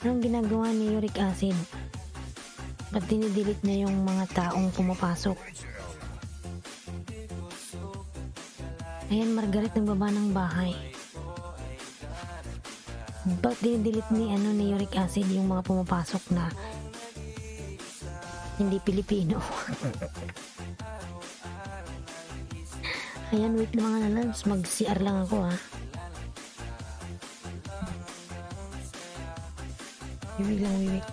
Anong ginagawa ni uric acid? Ba't dinidelete niya yung mga taong pumapasok? Ayan, Margaret, nagbaba ng bahay. Ba't dinidelete ni uric acid yung mga pumapasok na hindi Pilipino? Ayan, wait na mga lalabs, mag-CR lang ako ha. Wiwig lang, wiwig.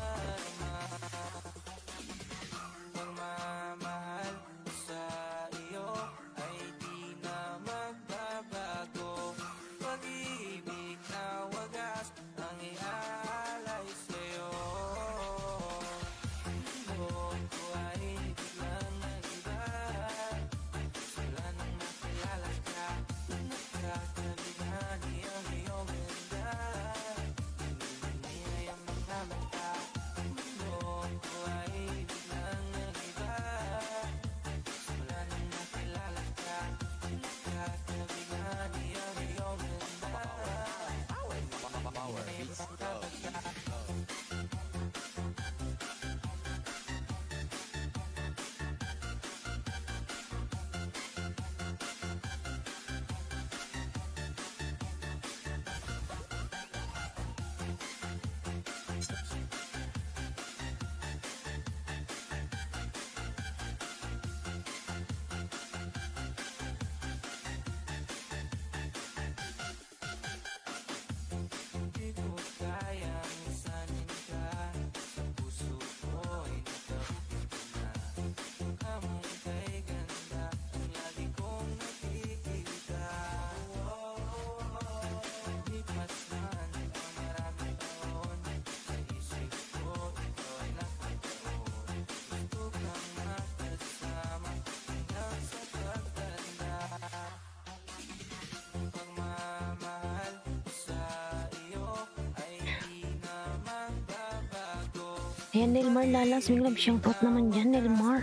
Ayan, Nelmar Lalas, may love shoutout naman dyan, Nelmar.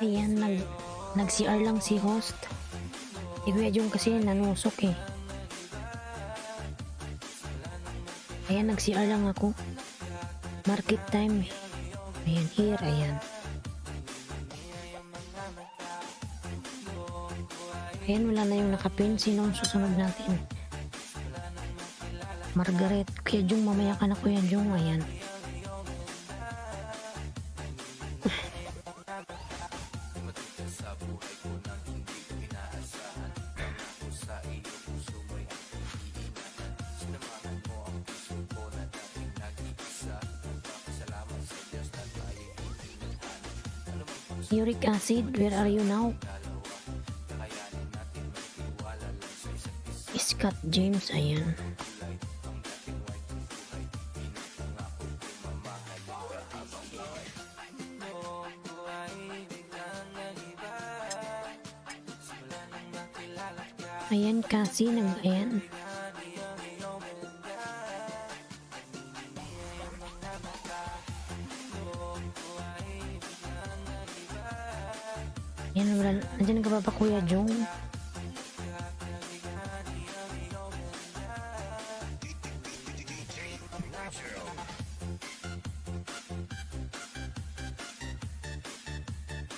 Ayan, nag-CR lang si host. Kuya Jung kasi nanusok eh. Ayan, nag-CR lang ako. Market time. Ayan, here, ayan. Ayan, wala na yung nakapin. Sino ang susunod natin? Margaret. Kuya Jung, mamaya ka na Kuya Jung. Ayan. Uric acid, where are you now? Scott James, ayan. Ayan, kasi ayan. Ayan, wala, nandiyan ka ba ba Kuya Jong?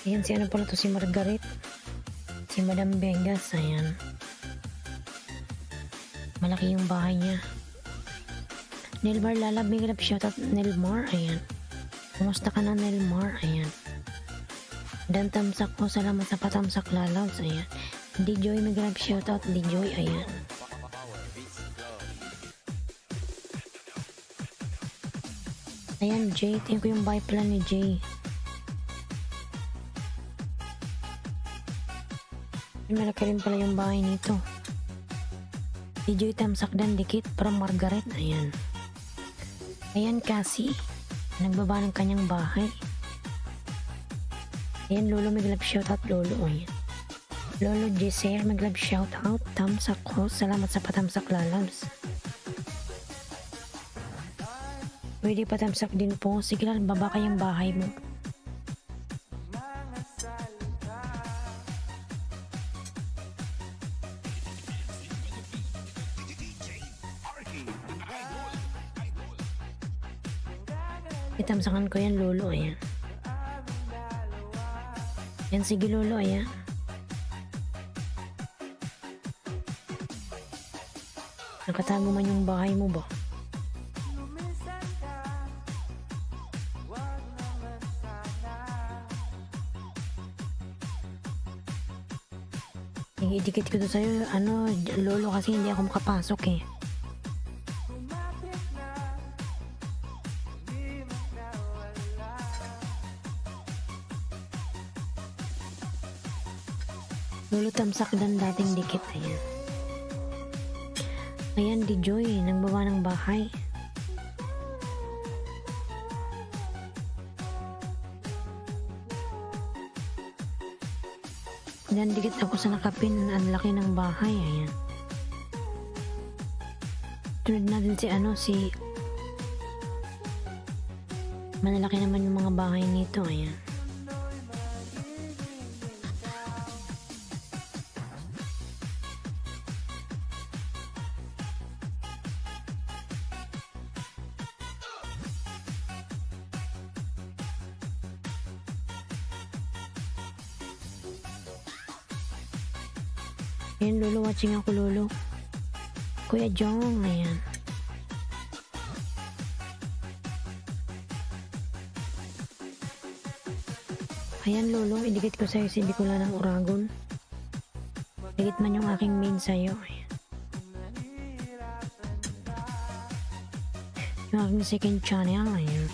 Ayan, si ano pala to, si Margaret. Si Madam Vegas, ayan. Malaki yung bahay niya. Nelmar Lalab, may ganap shoutout Nelmar, ayan. Kumusta ka na Nelmar, ayan. Dan tamsak po, salamat sa patamsak lalabs, ayan. Di Joy, may ganap shoutout Di Joy, ayan. Ayan, Jay, thank you yung buy plan ni Jay. Malaki rin pala yung bahay nito. Si Joy tamsak dan dikit from Margaret, ayan. Ayan, Cassie, nagbaba ng kanyang bahay. Ayan, Lolo, mag-love shoutout, Lolo, ayan. Lolo Giselle, mag-love shoutout, tamsak ko, salamat sa patamsak lalabs. Pwede patamsak din po, sige lang, baba kayang bahay mo. Itamsakan ko yan, Lolo, ayan. Yan, sige Lolo, ayan. Nakatago man yung bahay mo ba? Idikit ko to sa'yo, ano, Lolo, kasi hindi ako makapasok eh. Lolo tamsak dan dating dikit, ayan. Ayan, Di Joy, nagbaba ng bahay. Dan dikit ako sa nakapin, ang laki ng bahay, ayan. Tulad natin si ano, si malalaki naman yung mga bahay nito, ayan. Ayan, Lolo, watching ako, Lolo. Kuya Jong, ayan. Ayan, Lolo, idikit ko sa'yo si Bicola ng Uragon. Dikit man yung aking main sa'yo, ayan. Yung aking second channel, ayan.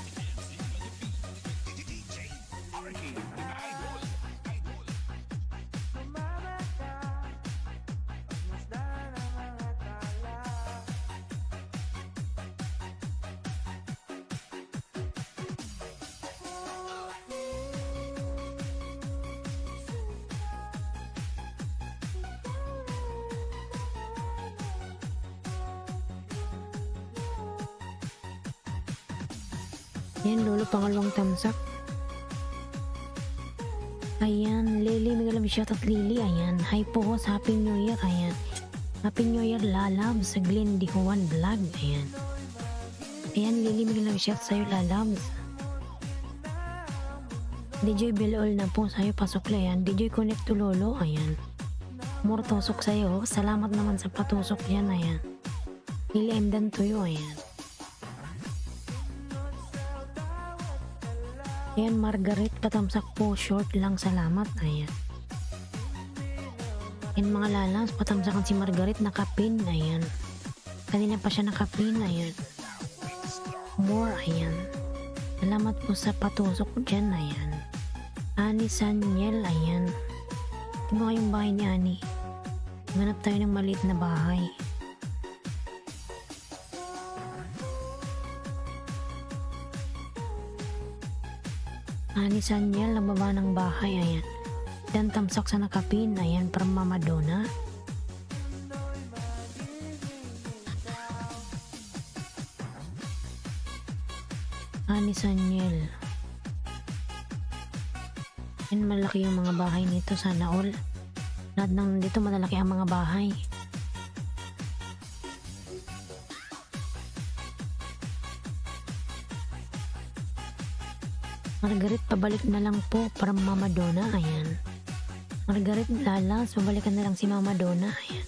Ayan, Lolo, pangalawang tamsak. Ayan, Lily, may galang shoutout Lily, ayan. Hi po, host, Happy New Year, ayan. Happy New Year, lalabs, sa Glenn Dihuan Vlog, ayan. Ayan, Lily, may galang shoutout sa'yo, lalabs. DJ Bilol na po sa'yo, pasok lang, ayan. DJ Connect to Lolo, ayan. More tusok sa'yo, salamat naman sa patusok yan, ayan. Lily, I'm done to you, ayan. Ayan, Margaret, patamsak po, short lang, salamat, ayan. Ayan, mga lalas, patamsakan si Margaret, nakapin, ayan. Kanina pa siya nakapin, ayan. More, ayan. Salamat po sa patusok dyan, ayan. Ani Sanyel, ayan. Tingnan kayong bahay ni Ani. Manap tayo ng maliit na bahay. Ani Sanyel nagbaba ng bahay, ayan. Dan tamsak sa nakapin, ayan, from Mama Donna. Ani Sanyel. Ayan, malaki yung mga bahay nito, sana all. Lahat ng dito malalaki ang mga bahay. Margaret, pabalik na lang po para Mama Donna, ayan. Margaret, lalas, pabalikan na lang si Mama Donna, ayan.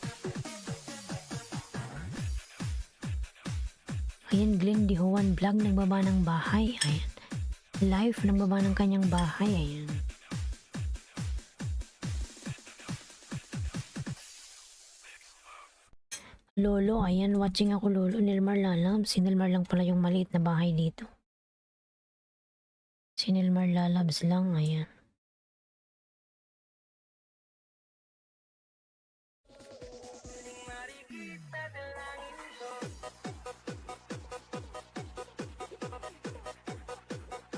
Ayan, Glenn Di Juan Vlog, nagbaba ng bahay, ayan. Live, nagbaba ng kanyang bahay, ayan. Lolo, ayan, watching ako Lolo, Nilmar Lalabs. Si Nilmar lang pala yung maliit na bahay dito. Si Nilmar Lalabs lang, ayan.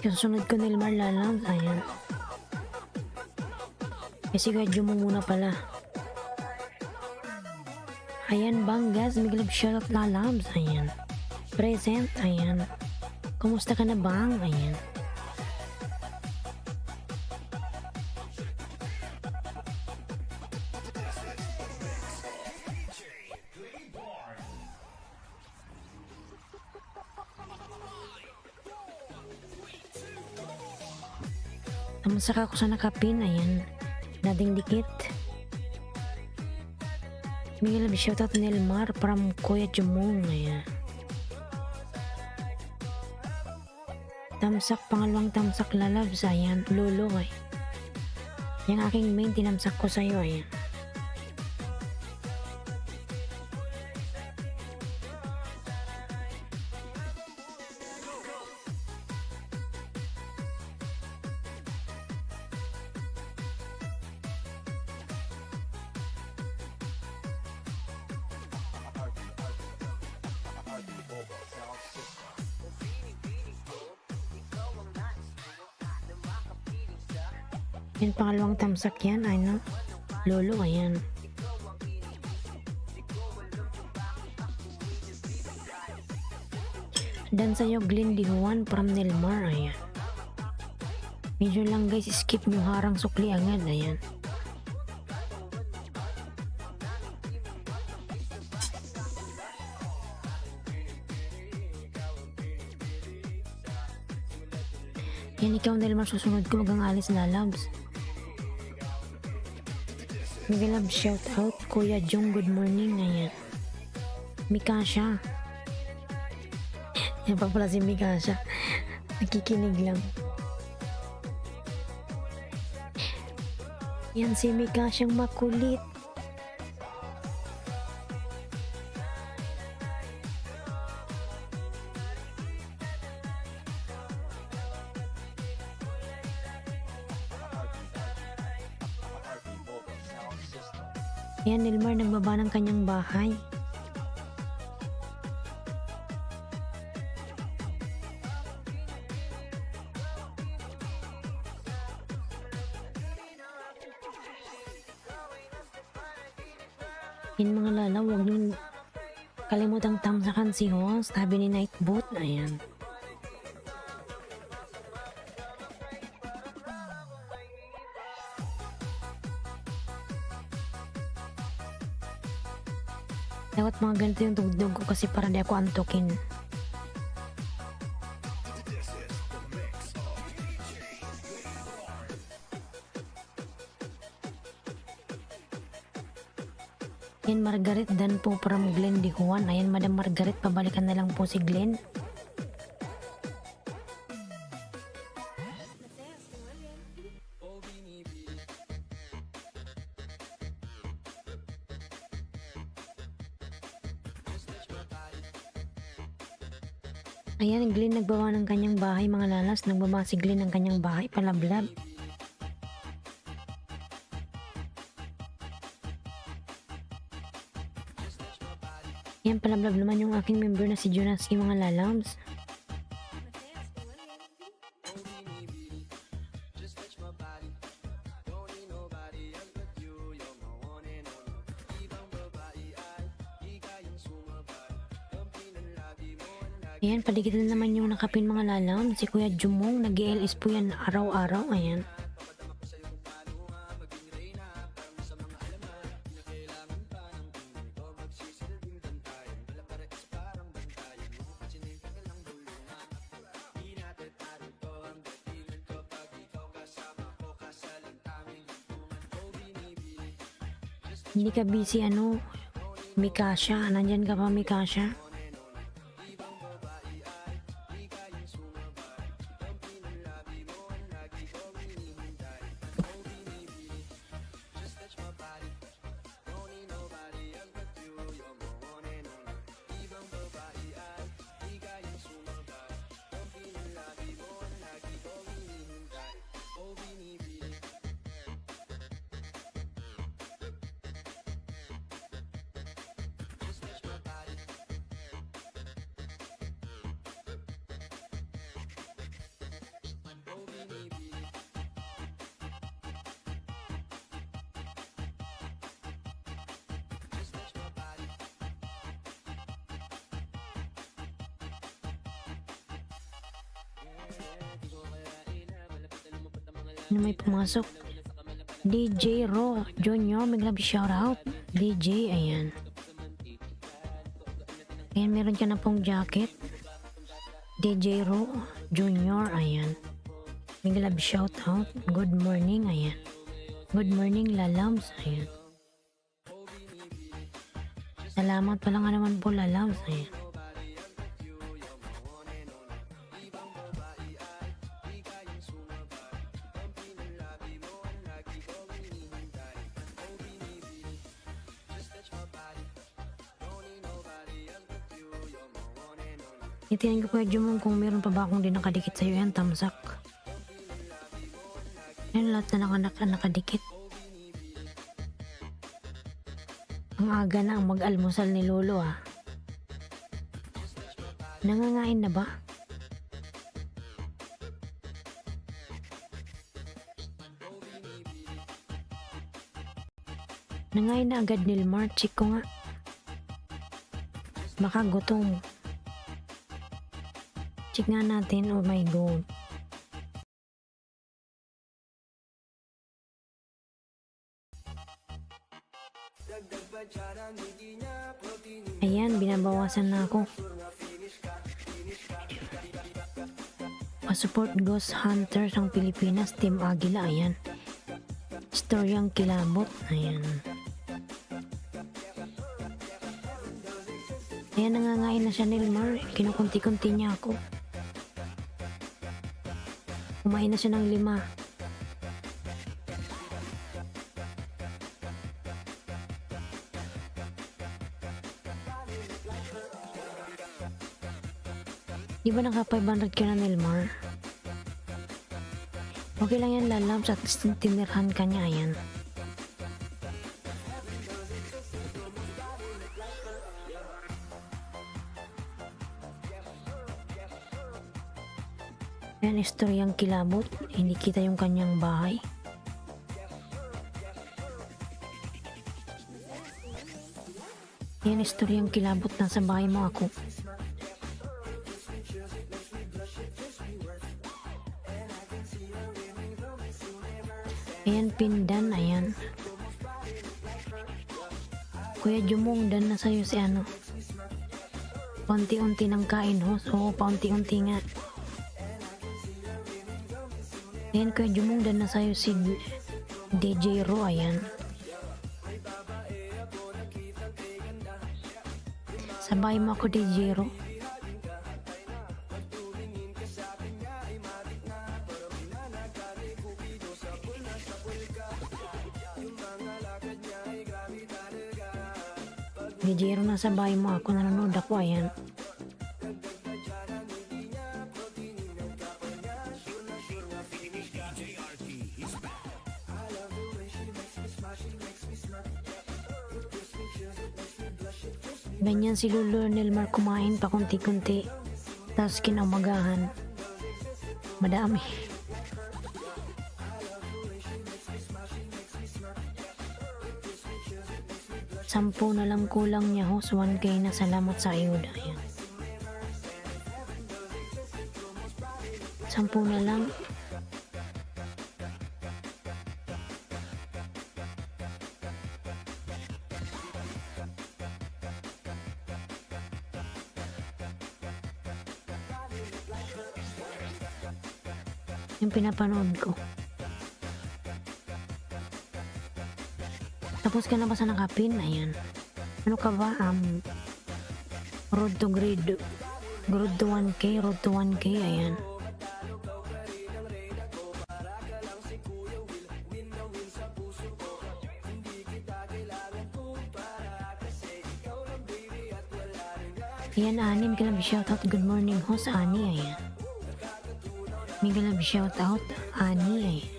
Yung sunod ko Nilmar Lalabs, ayan. Kasi kaya mo muna pala. Ayan, Banggas, Miglab Shoutout Lalabs, ayan. Present, ayan. Kumusta ka na, Bang? Ayan. Tamasaka ako sa nakapin, ayan. Nading dikit. Miguel shoutout Nilmar from Kuya Jumong, ayan. Tamsak, pangalawang tamsak Lalabs, ayan. Lolo, ay. Yung aking main tinamsak ko sa'yo, ayan. Yan, pangalawang tamsak yan, ano, Lolo, ayan. Dan sa'yo, Glenn Di Juan from Nilmar, ayan. Medyo lang guys, skip nyo harang sukli agad, ayan. Yan, ikaw Nilmar, susunod ko, wag ang alis Lalabs. Miguel Lab, shout out. Kuya Jong, good morning. Ayan. Mikasha. Yan pa pala si Mikasha. Nakikinig lang. Yan si Mikashang makulit. Yan, Nilmar nagbaba ng kanyang bahay. Yan mga lala, huwag nyo kalimutang tamsakan si host, sabi ni Nightbot, ayan. Dapat mga ganito yung tugtog ko kasi para di ako antukin. Yan, Margaret dan po from Glenn Di Juan. Ayan, Madam Margaret, pabalikan na lang po si Glenn. Ayan, Glenn nagbawa ng kanyang bahay, mga lalas. Nagbaba si Glenn ng kanyang bahay, palablab. Ayan, palablab naman yung aking member na si Jonas, mga lalabs. Ayan, paligid na naman yung nakapin mga lalam. Si Kuya Jumong, nag-ELS po yan araw-araw. Ayan. Hindi ka busy ano, Mikasha. Nandyan ka pa, Mikasha? Ano may pumasok? DJ Ro Junior, may love shoutout. DJ, ayan. Ayan, meron ka na pong jacket. DJ Ro Junior, ayan. May love shoutout. Good morning, ayan. Good morning, lalams, ayan. Salamat pala nga naman po, lalams, ayan. Itingnan ko Kuya Jumong kung meron pa ba akong di nakadikit sa'yo. Yan, tamsak. Yan, lahat na nakadikit. Ang aga na ang mag-almusal ni Lolo ah. Nangangain na ba? Nangain na agad Nilmar. Check ko nga. Baka gutom. Check nga natin. Oh my God. Ayan, binabawasan na ako. Pa-support Ghost Hunters ang Pilipinas, Team Agila. Ayan. Storyang kilabot. Ayan. Ayan, nangangain na siya Nilmar. Kinukunti-kunti niya ako. Kumain na siya ng 5. Di ba naka 500 ka na Nilmar? Okay lang yan lalabs at least tinirhan ka niya. Ayan. Ayan, istoryang kilabot. Hindi kita yung kanyang bahay. Ayan, istoryang kilabot. Nasa bahay mo ako. Ayan, pindan. Ayan. Kuya Jumong, dan na sa'yo si ano. Paunti-unti ng kain ho. Oo, paunti-unti nga. Ayan, Kuya Jumong, dan na sa'yo si DJ Ro. Ayan. Sabay mo ako, DJ Ro. DJ Ro, nasa bahay mo ako, nanonood ako. Ayan. Ganyan si Lolo Nilmar kumain pa kunti-kunti. Tapos kinaumagahan. Madami. Sampu na lang kulang niya ho. 1K na, salamat sa ayuda. Ayan. 10 na lang. Yung pinapanood ko. Tapos ka na ba sa nakapin? Ayan. Ano ka ba? Road to 1K, road to 1K, ayan. Ayan, Ani, Miguel Love shoutout. Good morning, host Ani, ayan. Miguel Love shoutout, Ani, ayan.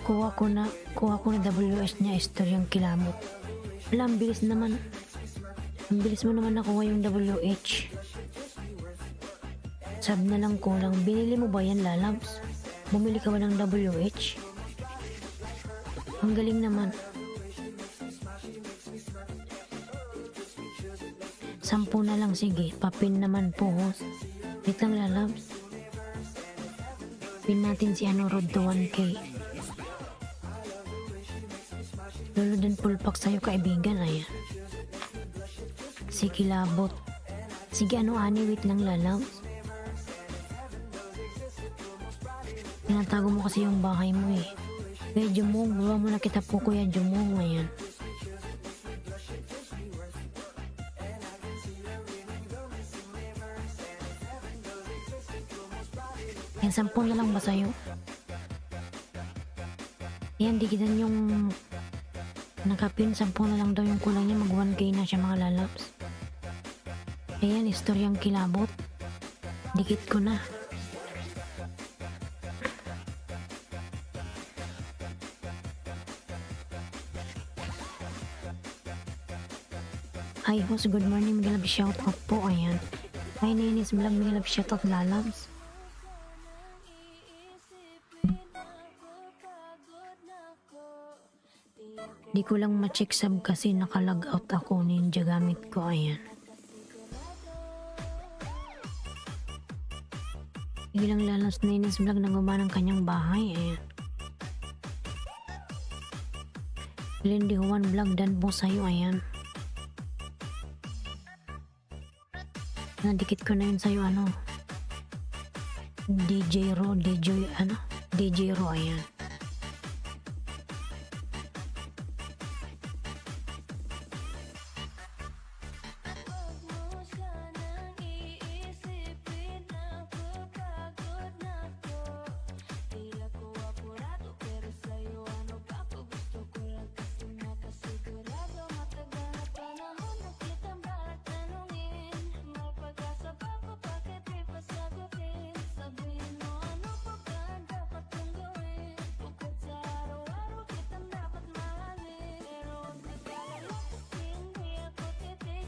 Kuha ko na WS niya, istoryang kilabot. Wala, ang bilis naman. Ang bilis mo naman nakuha yung WH. Sub na lang kulang. Binili mo ba yan, Lalabs? Bumili ka ba ng WH? Ang galing naman. 10 na lang, sige. Papin naman po. Wait lang, Lalabs. Pin natin si Road to 1K. Lolo din full pack sa'yo, kaibigan, ayan. Sige, labot. Sige, Ani, wait lang, Lalabs. Tinatago mo kasi yung bahay mo, eh. Kuya Jumong, bawa mo na kita po, Kuya Jumong, ayan. Yan, 10 na lang ba sa'yo? Yan, dikitan yung nakapin, 10 na lang daw yung kulang niya, mag 1K na siya, mga Lalabs. Ayan, istoryang kilabot. Dikit ko na. Hi host, good morning, Miguel Love shoutout po, ayan. Hi Ninis Vlog, Miguel Love shoutout, Lalabs. Di ko lang ma-check sub kasi nakalag out ako, ninja gamit ko, ayan. Sige lang, Lalabs, Ninis Vlog, nagawa ng kanyang bahay, ayan. Lindy Juan Vlog, dan po sa'yo, ayan. Nadikit ko na yun sa'yo, DJ Ro, ayan.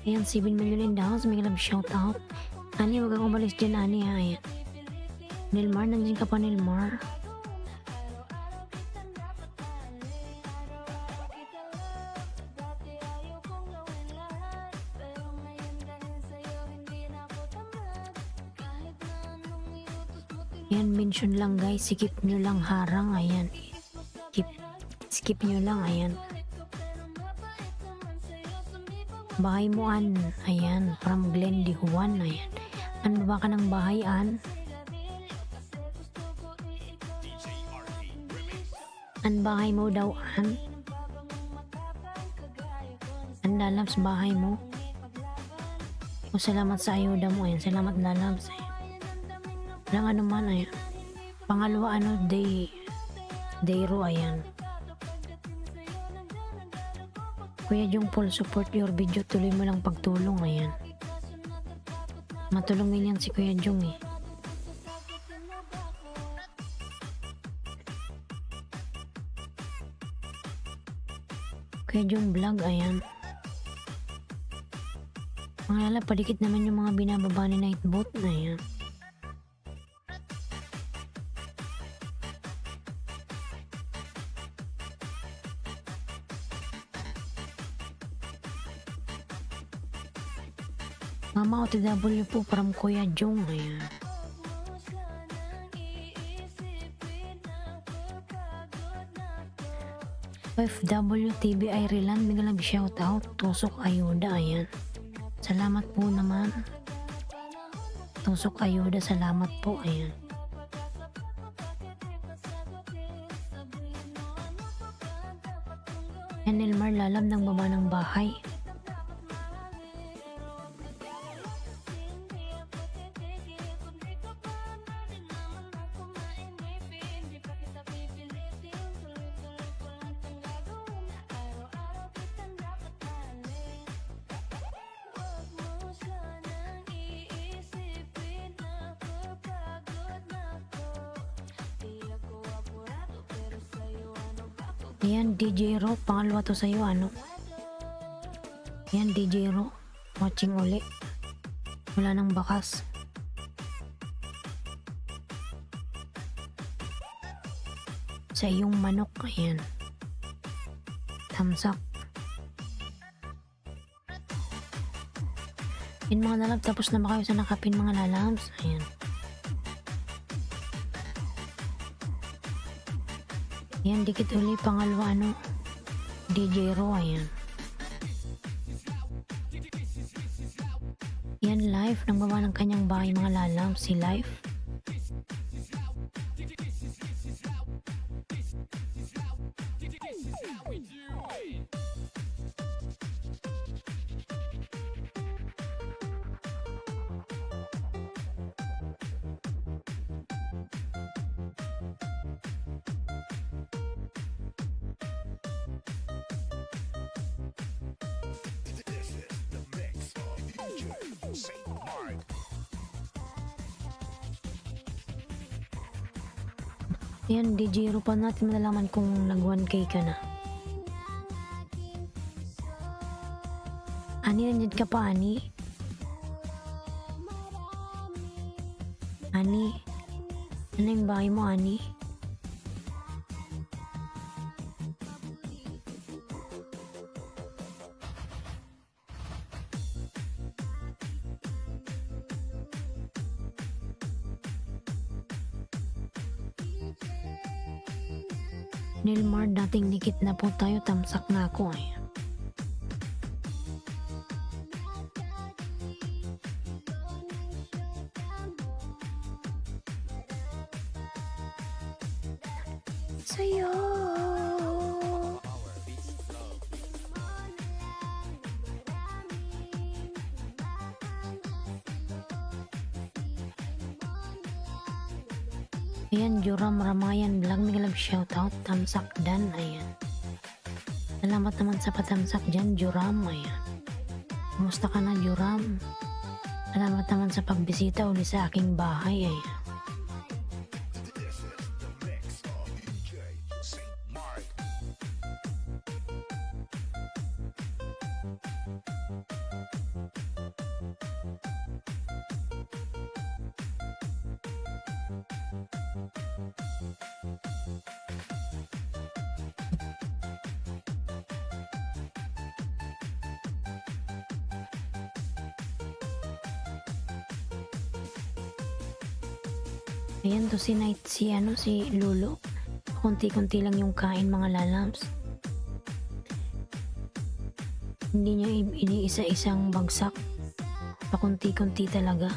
Ayan, 7 million in the house. May love shoutout. Ani, wag kang umalis dyan, Ani, ha. Ayan. Nilmar, nandiyan ka pa, Nilmar. Ayan, mention lang, guys. Skip nyo lang harang. Ayan. Skip nyo lang. Ayan. Bahay mo, An. Ayan, from Glendy Juan. Ayan. Ano ba ka ng bahay, An? An, bahay mo daw, An? An, Lalabs, bahay mo? O, salamat sa ayuda mo. Ayan, salamat, Lalabs. Ayan. Walang ano man, ayan. Pangalawa, Dayro, ayan. Kuya Jung, full support your video. Tuloy mo lang pagtulong, ayan. Matulungin yan si Kuya Jung, eh. Kuya Jung Vlog, ayan. Mga lala, padikit naman yung mga binababa ni Nightbot, ayan. Mama OTW po from Kuya Jong. Ayan. OFW TV Ireland, bigla lang shoutout. Tusok Ayuda, ayan. Salamat po naman. Tusok Ayuda, salamat po, ayan. Yan, Elmar Lalab ng baba ng bahay. Ayan, DJ Ro, pangalawa to sa'yo, ano? Ayan, DJ Ro, watching uli. Wala nang bakas. Sa iyong manok, ayan. Tamsak. Ayan mga lalab, tapos na ba kayo sa nakapin mga lalabs? Ayan. Ayan, dikit uli, pangalawa, ano? DJ Ro, ayan. Yan, Life, nang baba ng kanyang bahay mga lalabs, si Life. Yan, DJ Ro, pa natin malalaman kung nag 1K ka na. Ani, nandiyan ka pa, Ani? Ani? Ano yung bahay mo, Ani? Nilmar, dating dikit na po tayo, tamsak na ako, eh. Sa'yo. Ayan, Joram Ramayan Vlog, may galab shoutout, tamsak dan, ayan. Salamat naman sa patamsak dyan, Joram, ayan. Kumusta ka na, Joram? Salamat naman sa pagbisita uli sa aking bahay, ayan. Ayan, to si Night, si Lulo. Kunti-kunti lang yung kain mga lalabs. Hindi niya iniisa-isang bagsak. Pakunti-kunti talaga.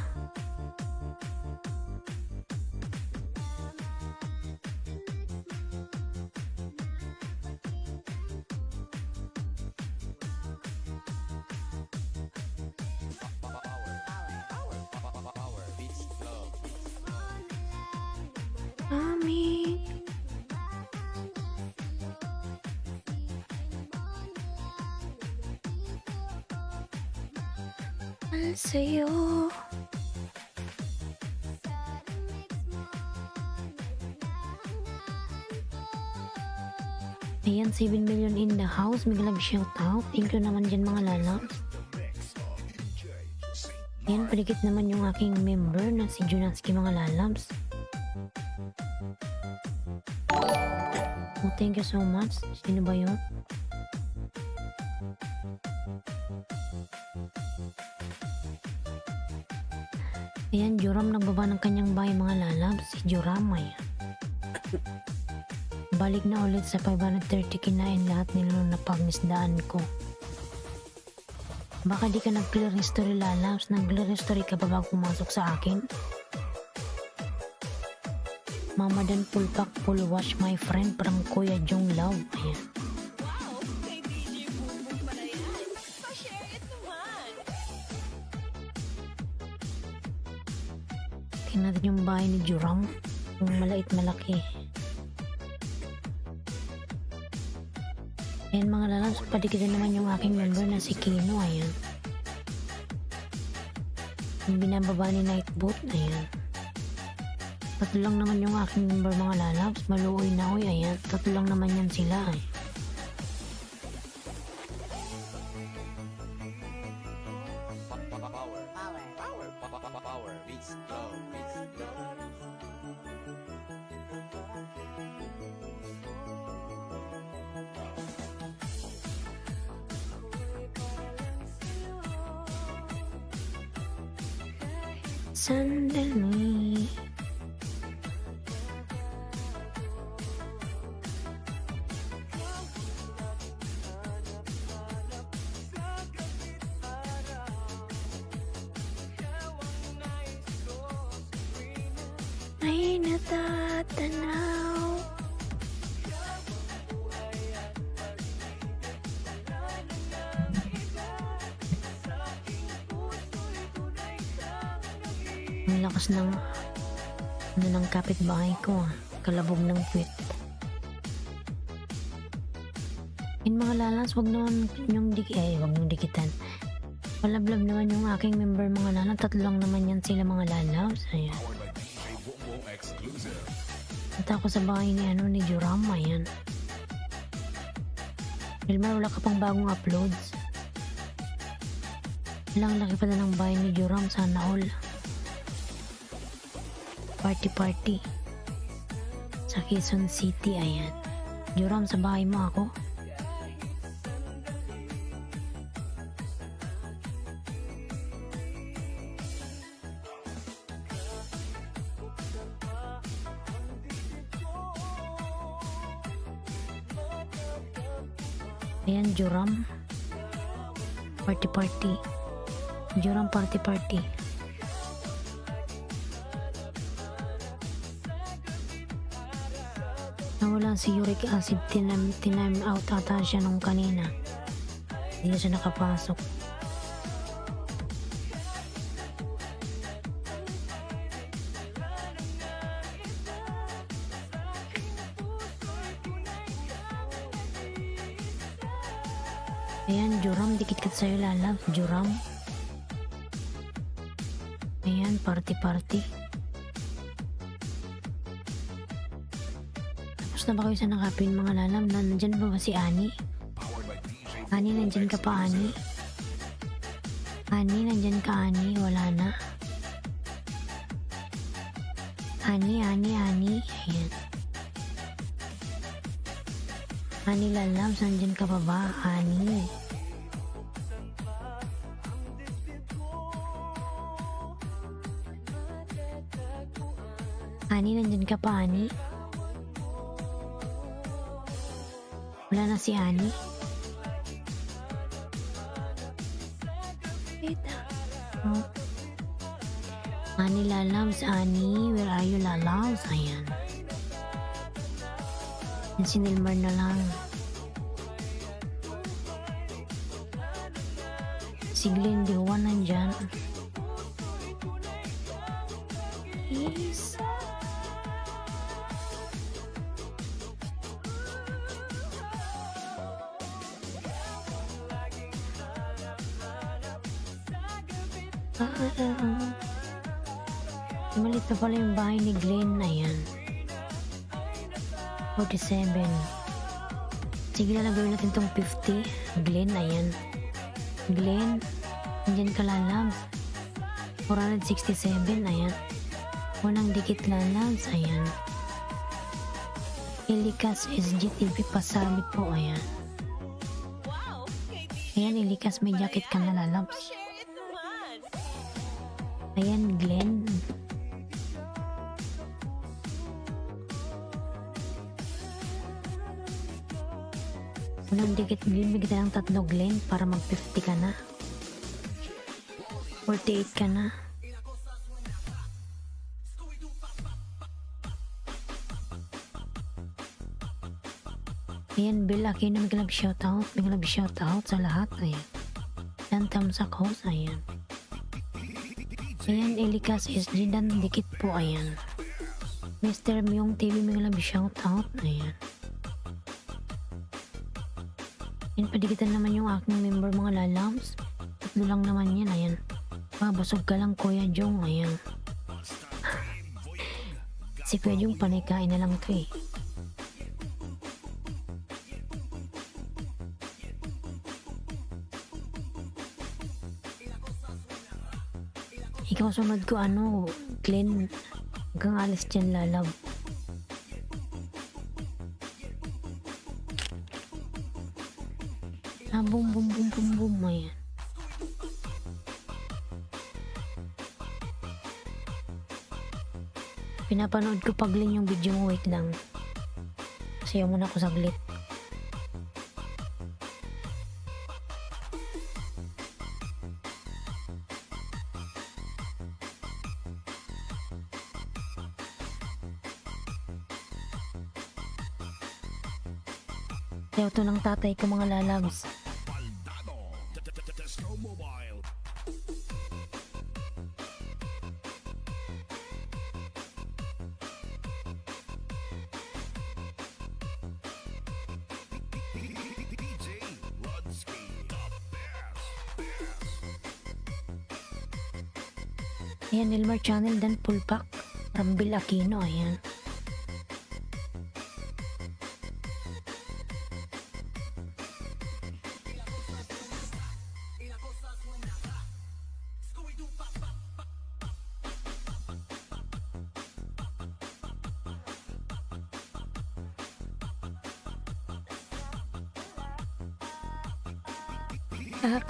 Mami. Mahal sa'yo. Ayan, 7 million in the house. May galab shoutout. Thank you naman dyan mga lalabs. Ayan, palikit naman yung aking member na si Junaski mga lalabs. Oh, thank you so much. Sino ba yun? Ayan, Joram nagbaba ng kanyang bahay mga lalabs. Si Joram ay balik na ulit sa 530. Kinain lahat nila nung napangisdaan ko. Baka di ka nag-clear history lalabs. Nag-clear history ka ba bago pumasok sa akin? Mama dan full pack, full wash my friend. Parang Kuya Jong Love. Ayan. Wow, kay DJ Boom pala yan. Pa-share it naman. Tingnan natin yung bahay ni Joram. Yung malaki. Ayan mga lalabs, padikitin naman yung aking member na si Kino. Ayan. Yung binababa ni Nightboot. Ayan. Tatlo lang naman yung aking member mga lalabs. Maluoy na oy. Ayan. Tatlo lang naman yan sila. Power, beats, go, beats, go. Sandali. Ay natatanaw. Ang lakas ng ng kapitbahay ko kalabog ng puwit. In mga lalas, wag niyong dikitan. Palablab naman yung aking member mga lalas. Tatlo lang naman yan sila mga lalas. Ayan. Punta ako sa bahay ni Joram. Ayan. Wilmar, wala ka pang bagong uploads. Lang laki pa na ng bahay ni Joram. Sana all. Party. Sa Quezon City. Ayan. Joram, sa bahay mo ako. Ayan, Joram. Party. Joram, party. Nawala si uric acid. Tinime out ata siya nung kanina. Hindi na siya nakapasok. Ayan, Joram, dikit ka sa'yo lalab. Joram. Ayan, party. Tapos na ba kayo sa nakapin mga lalab? Nandyan ba si Ani? Ani, nandyan ka pa, Ani? Ani, nandyan ka, Ani? Wala na. Ani. Ayan. Ani lalab, nandyan ka pa ba? Ani. Ani, nandyan ka pa, Ani? Wala na si Ani? Oh. Ani lalabs, Ani, where are you lalabs? Ayan. Yan si Nilmar na lang. Si Glenn Diwan nandyan. Yes. Malit pa pala yung bahay ni Glenn. Ayan. 47. Sige na, gawin natin tong 50. Glenn, ayan. Glenn, andyan ka lalabs. 467, ayan. Unang dikit lalabs, ayan. Ilikas SGTV pasabit po, ayan. Wow, kay DJ Ayan, Ilikas, may jacket ka na lalabs. Pa-share it naman. Ayan, Glenn. Unang dikit, bibigyan kita ng 3 Glenn para mag 50 ka na. 48 ka na. Ayan, Bill Aquino, biglang shoutout sa lahat. Ayan. Dan Tamsak Host, ayan. Ayan, Elikas SG, dan dikit po, ayan. Mr. Myong TV, biglang shoutout, ayan. Ayan, padikitan naman yung aking member mga lalams. 3 lang naman yan, ayan. Busog ka lang, Kuya Jong, ayan. Si Kuya Jong, panay kain na lang to eh. Ikaw sunod ko Glenn, hanggang alis dyan lalab. Boom boom boom boom boom, ayan. Pinapanood ko pag Glenn yung video mo, wait lang. Sayaw muna ako saglit. Sayaw to ng tatay ko mga lalabs. Ayan, Nilmar Channel dan Pulpak Rambil Aquino, ayan.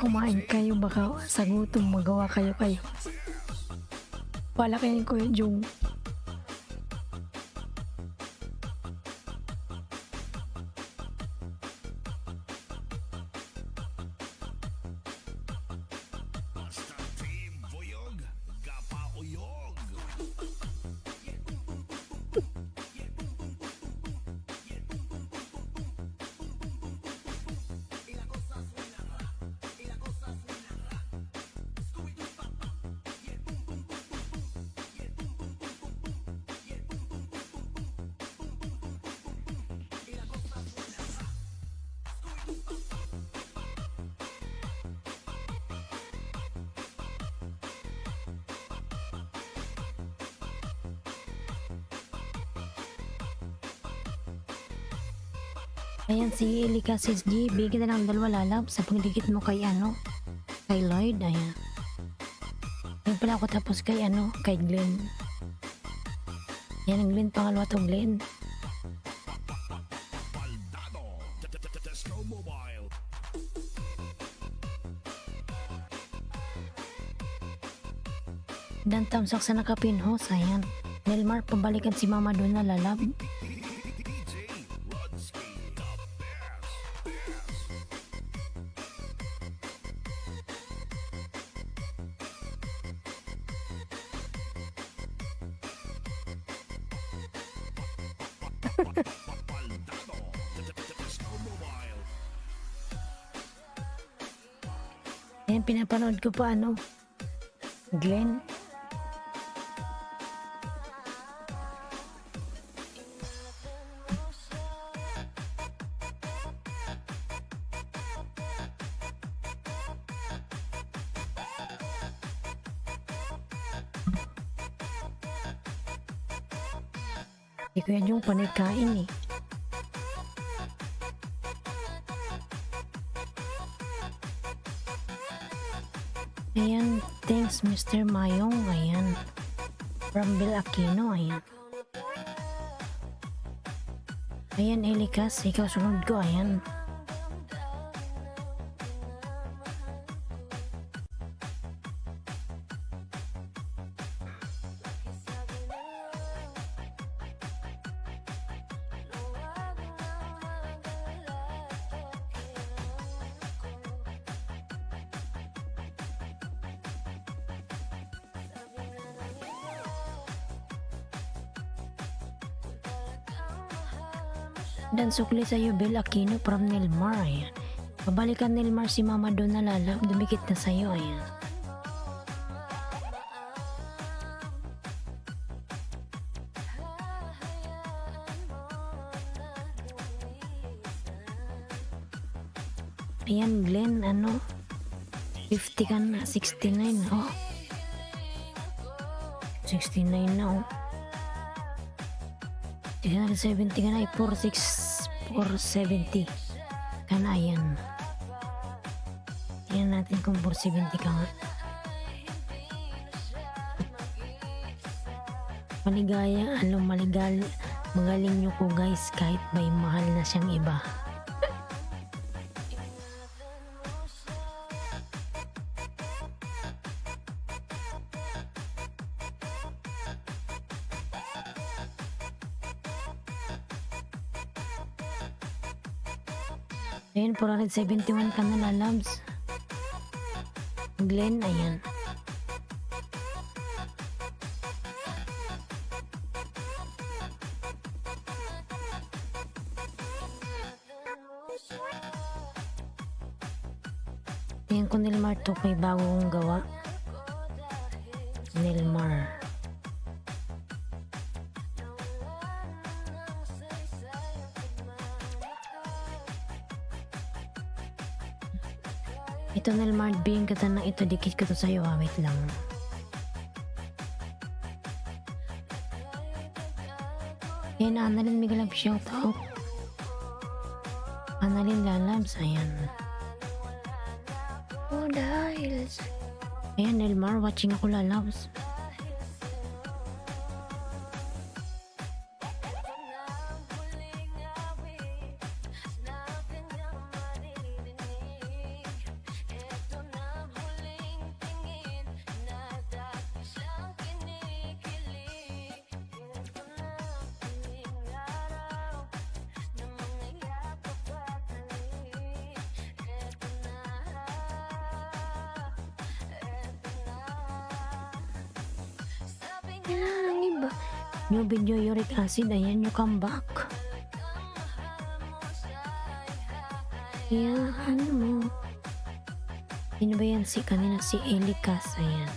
Kumain kayo, baka sa gutom magawa kayo. Wala kayo Kuya Jong. Ayan, si Elika SG, bigyan na ng 2 lalab sa pagdikit mo kay kay Lloyd, ayan. Ayan pala ako, tapos kay kay Glenn. Ayan ang Glenn, pangalawa to Glenn. Dan tamsak sa nakapinhos, ayan. Nelmar, pabalikan si Mama doon na lalab. Ayan, pinapanood ko pa Glenn. Hindi ko yan yung panay kain eh. Ayan, thanks Mr. Mayong, ayan. Rambil Aquino, ayan. Ayan, Elikas, ikaw sunod ko, ayan. Dan sukli sa iyo, Bel Aquino from Nilmar. Ayan. Babalikan Nilmar si Mama Don na lalab. Dumikit na sa'yo. Ayan. Ayan, Glenn, 50 ka na, 69, oh. 69 na, oh. 70 ka na, 470 ka na, ayan. Tingnan natin kung 470 ka nga. Maligaya, magaling nyo ko guys, kahit may mahal na siyang iba. Ayan, 471 ka na lalabs. Glenn, ayan. Ayan ko Nilmar to, may bagong gawa. Nilmar. Ito Nilmar, bing kata na ito, dikit ko to sa'yo, wait lang. Ayan, Annalyn Migalab, shout out. Annalyn Lalabs, ayan. Oh, dahil. Ayan, Nilmar, watching ako lalabs. Yan ang iba. New video uric acid, ayan yung comeback. Ayan, ano mo. Sino ba yan si kanina? Si Elikas, ayan.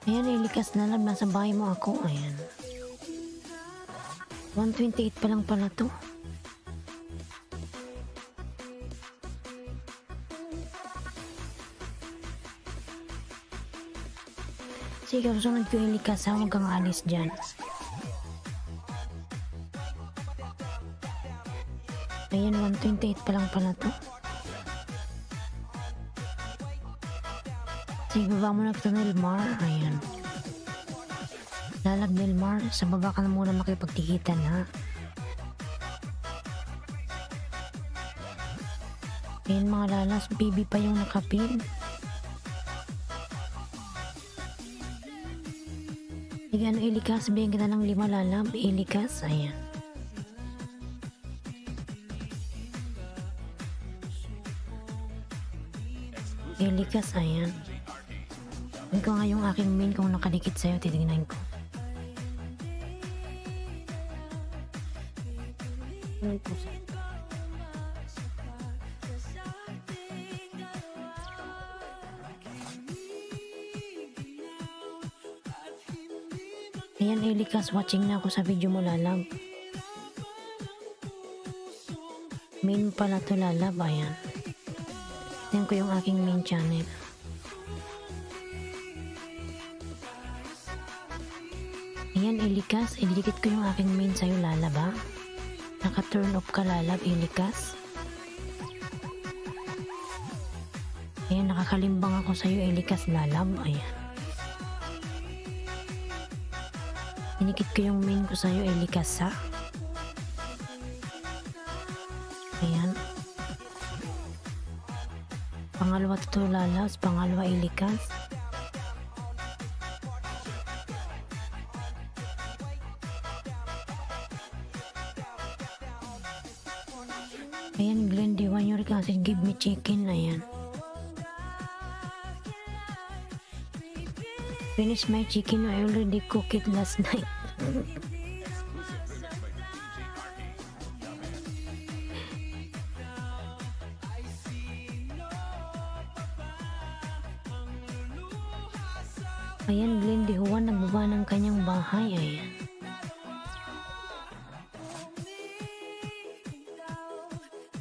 Ayan, Elikas na lang. Nasa bahay mo ako, ayan. 128 pa lang pala to. Sige, susunod ko yung likas ha, huwag kang alis dyan. Ayan, 128 pa lang pala to. Sige, baba mo na ito Nilmar. Ayan. Lalag Nilmar, sa baba ka na muna makipagtikitan ha. Ayan mga lalas, baby pa yung nakapin. Sige, ano Elikas, bigyan kita ng 5 lalab. Elikas, ayan. Elikas, ayan. Tingnan ko nga yung aking main kung nakadikit sa'yo, titignan ko. Ayan Elikas, watching na ako sa video mo lalab. Main pala to lalab, ayan. Tingnan ko yung aking main channel. Ayan Elikas, idikit ko yung aking main sa'yo lalab ha. Naka-turn off ka lalab Elikas. Ayan, nakakalimbang ako sa'yo Elikas lalab, ayan. Inikit ko yung main ko sa'yo Elikas ha. Ayan. Pangalawa to lalabs, pangalawa Elikas. Ayan, Glenn, di one your acid, give me chicken, ayan. Finished my chicken. I already cooked it last night. Ayan, Blindy Juan nagbaba ng kanyang bahay. Ayan.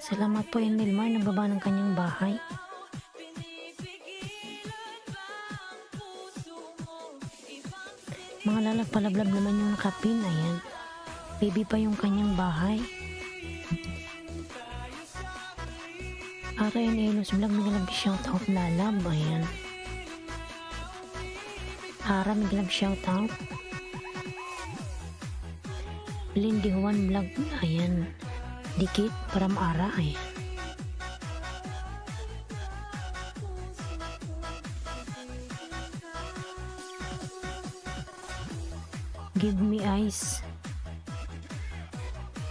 Salamat po, Enilmar, nagbaba ng kanyang bahay. Mga lalapalablab naman yung nakapin. Ayan. Baby pa yung kanyang bahay. Ara and Elos Vlog, may shoutout lalab. Ayan. Ara, may shoutout. Lindy Juan Vlog. Ayan. Dikit para Ara. Ayan. Give me ice.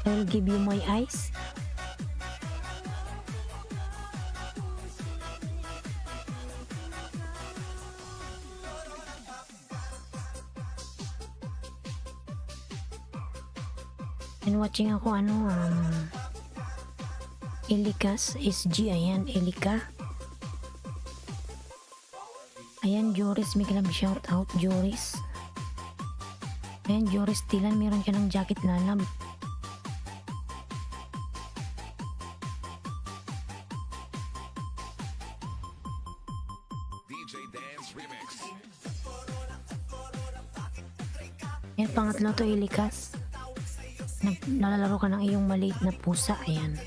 I'll give you my ice. And watching ako Elikas SG. Ayan, Elika. Ayan, Joris, may kalam shout out, Joris. Ayan, Joris Tilan, meron ka ng jacket lalab. DJ Dance Remix. Ayan, pangatlo to, Elikas. Nalalaro ka ng iyong maliit na pusa. Ayan.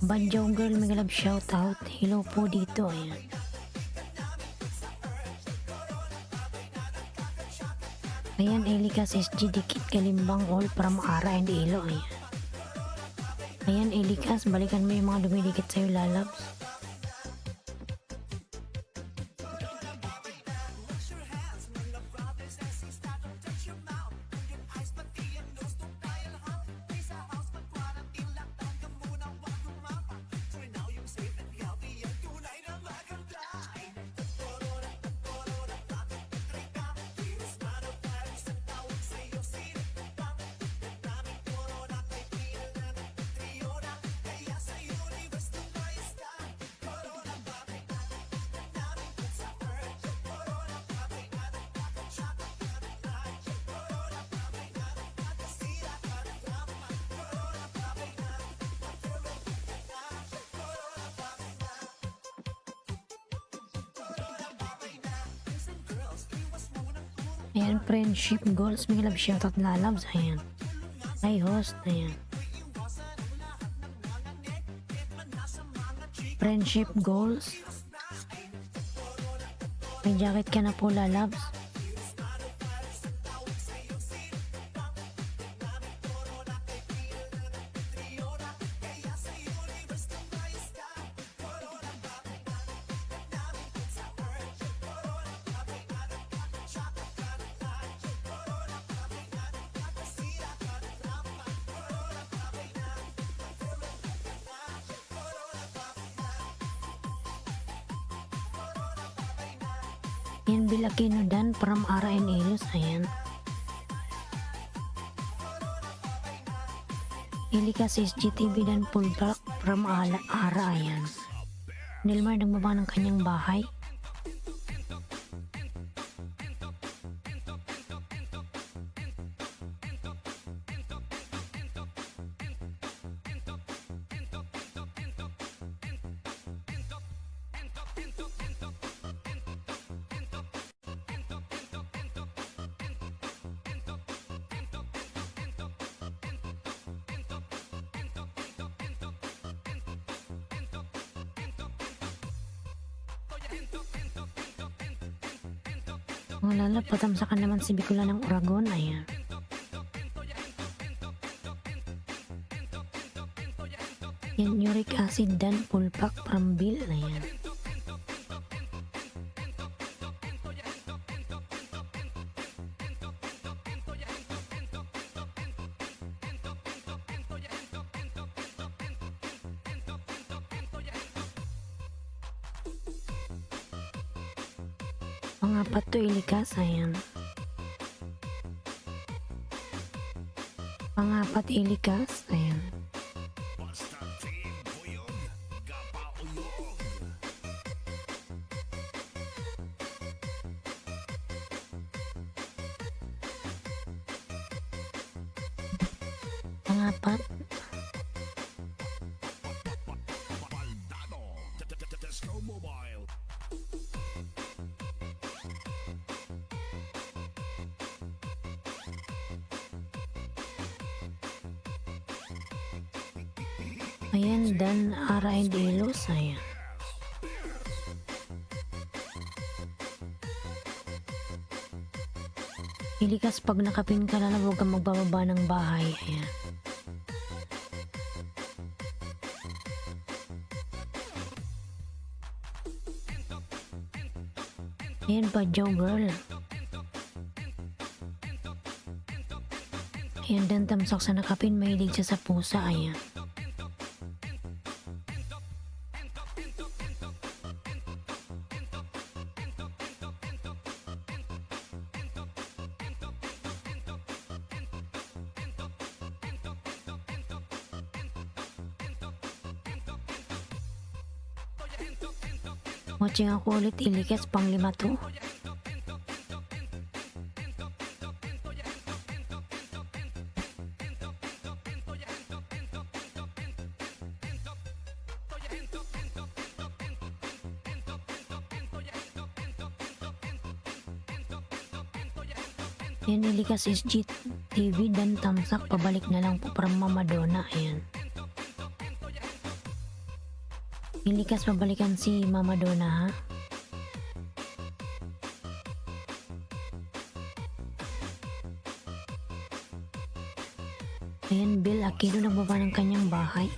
Banjaw girl, may galab shout out. Hello po dito. Ayan. Ayan, Elikas SG, Dikit Kalimbang all from Ara and Elo. Ayan. Ayan, Elikas, balikan mo yung mga dumidikit sa'yo, lalabs. Ayan, friendship goals, may love shoutout lalabs. Ayan. Hi host. Ayan. Friendship goals. May jacket ka na po, lalabs. Yan, Bilakino Dan from Ara and Elos. Ayan. Elikas SGTV Dan Pulbrak from Ara. Ayan. Nilmar nagbaba ng kanyang bahay. Mga lalap, patamsakan naman si Bicula ng Oragon. Ayan. Yan, uric acid Dan Pulpak from Bill. Ayan. Pangapat to ilikas, ayan. Pangapat ilikas, ayan. Pangapat. Ayan, dan Ara and Elos, ayan. Ilikas pag nakapin ka na huwag kang magbababa ng bahay, ayan. Ayan pa, Joe Girl. Ayan, dan Tamsak sa nakapin, mahilig siya sa pusa, ayan. Watching ako ulit ilikas pang 5 to. Yan ilikas SGTV dan Tamsak pabalik na lang po from Mama Donna, ayan. Ilikas pabalikan si Mama Donna, ha? Ayan, Bill Aquino nagbaba ng kanyang bahay.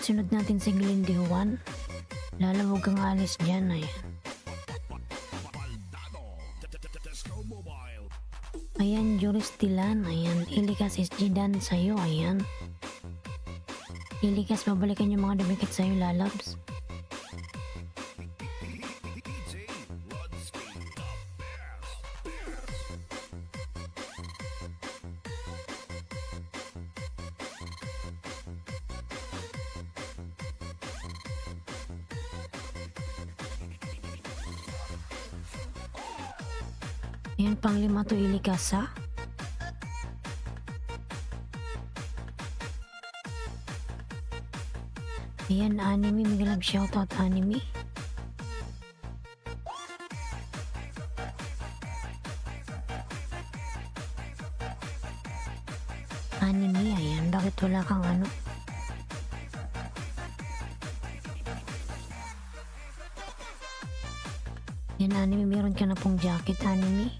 Sunod natin si Glendy Juan. Lalawag kang alis dyan, ayan. Ayan, Joris Tilan, ayan. Ilikas SG Dan sa'yo, ayan. Ilikas, babalikan yung mga dumikit sa'yo, lalabs. Ayan, pang 5 to ilikas, ha? Ayan, Anime, Miguel, shoutout Anime. Anime, ayan, bakit wala kang ano? Ayan, Anime, meron ka na pong jacket, Anime.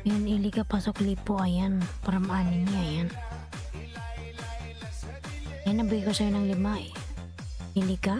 Ayan, Ilika pasok lipo, ayan, from Anime, ayan. Ayan, nabigay ko sa'yo ng 5 eh. Ilika.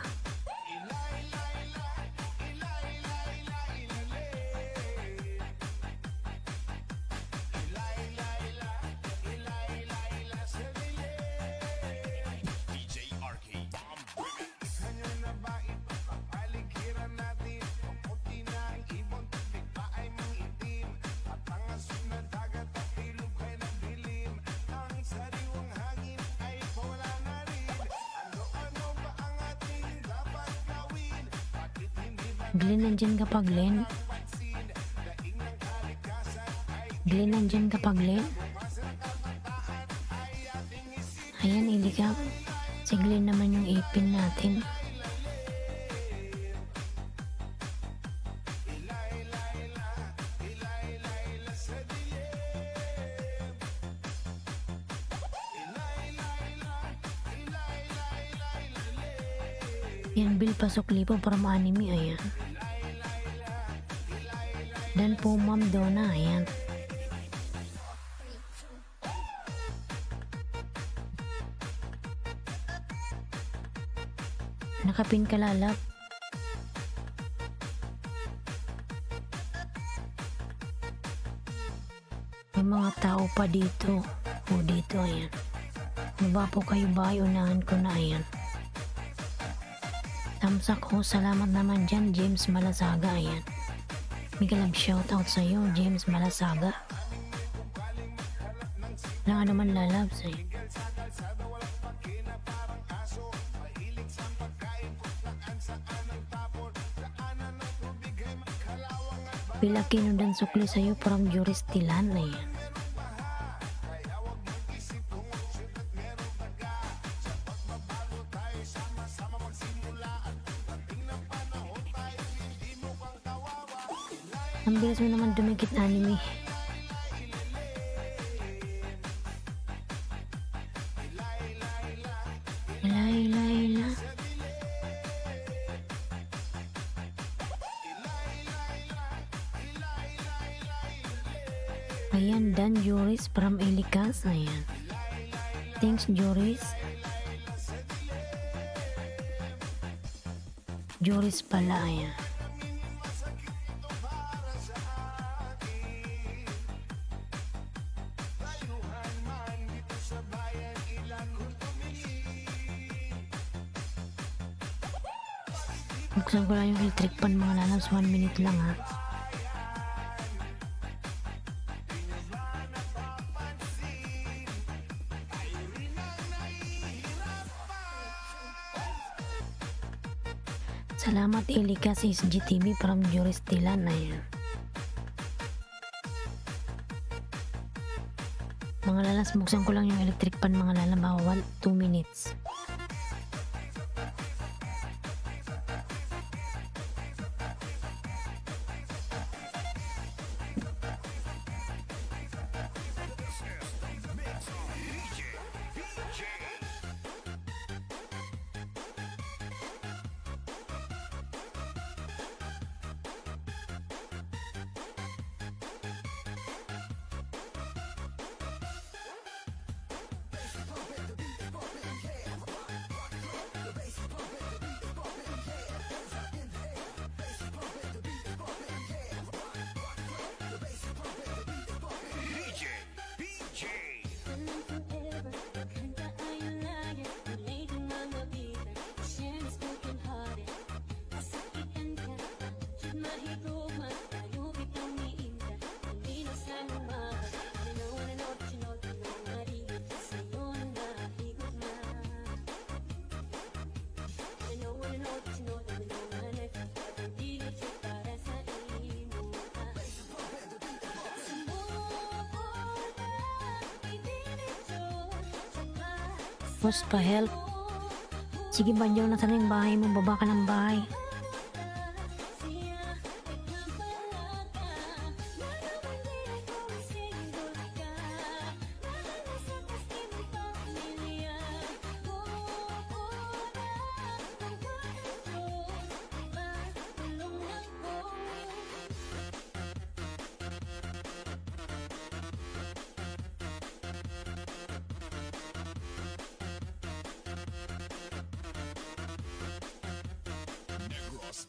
Glenn, nandyan ka pa, Glenn? Glenn, nandyan ka pa, Glenn? Ayan, Ilika. Si Glenn naman yung ipin natin. Yan, Bill pasok lipo from Anime, ayan. Dan po Ma'am Donna, ayan. Nakapin ka lalap. May mga tao pa dito. O dito, ayan. Ano ba po kayo ba? Unahan ko na, ayan. Tamsak ko, salamat naman dyan, James Malasaga, ayan. Mega love shoutout sa'yo, James Malasaga. Wala ka naman lalabs, eh. Pila kinudan sukli sa'yo from Juris Tilan, ayan. Ang bilis mo naman dumikit anime. Layla. Ayan, Dan Joris from Elikas. Ayan. Thanks, Joris. Joris pala, ayan. Buksan ko lang yung electric pan mga lalabs. 1 minute lang ha. Salamat Elikas SGTV from Juris Tilan, ayan. Mga lalas, buksan ko lang yung electric pan mga lalabs. 2 minutes. Boss, pa-help. Sige, Banjo, nasa na yung bahay mo? Baba ka ng bahay.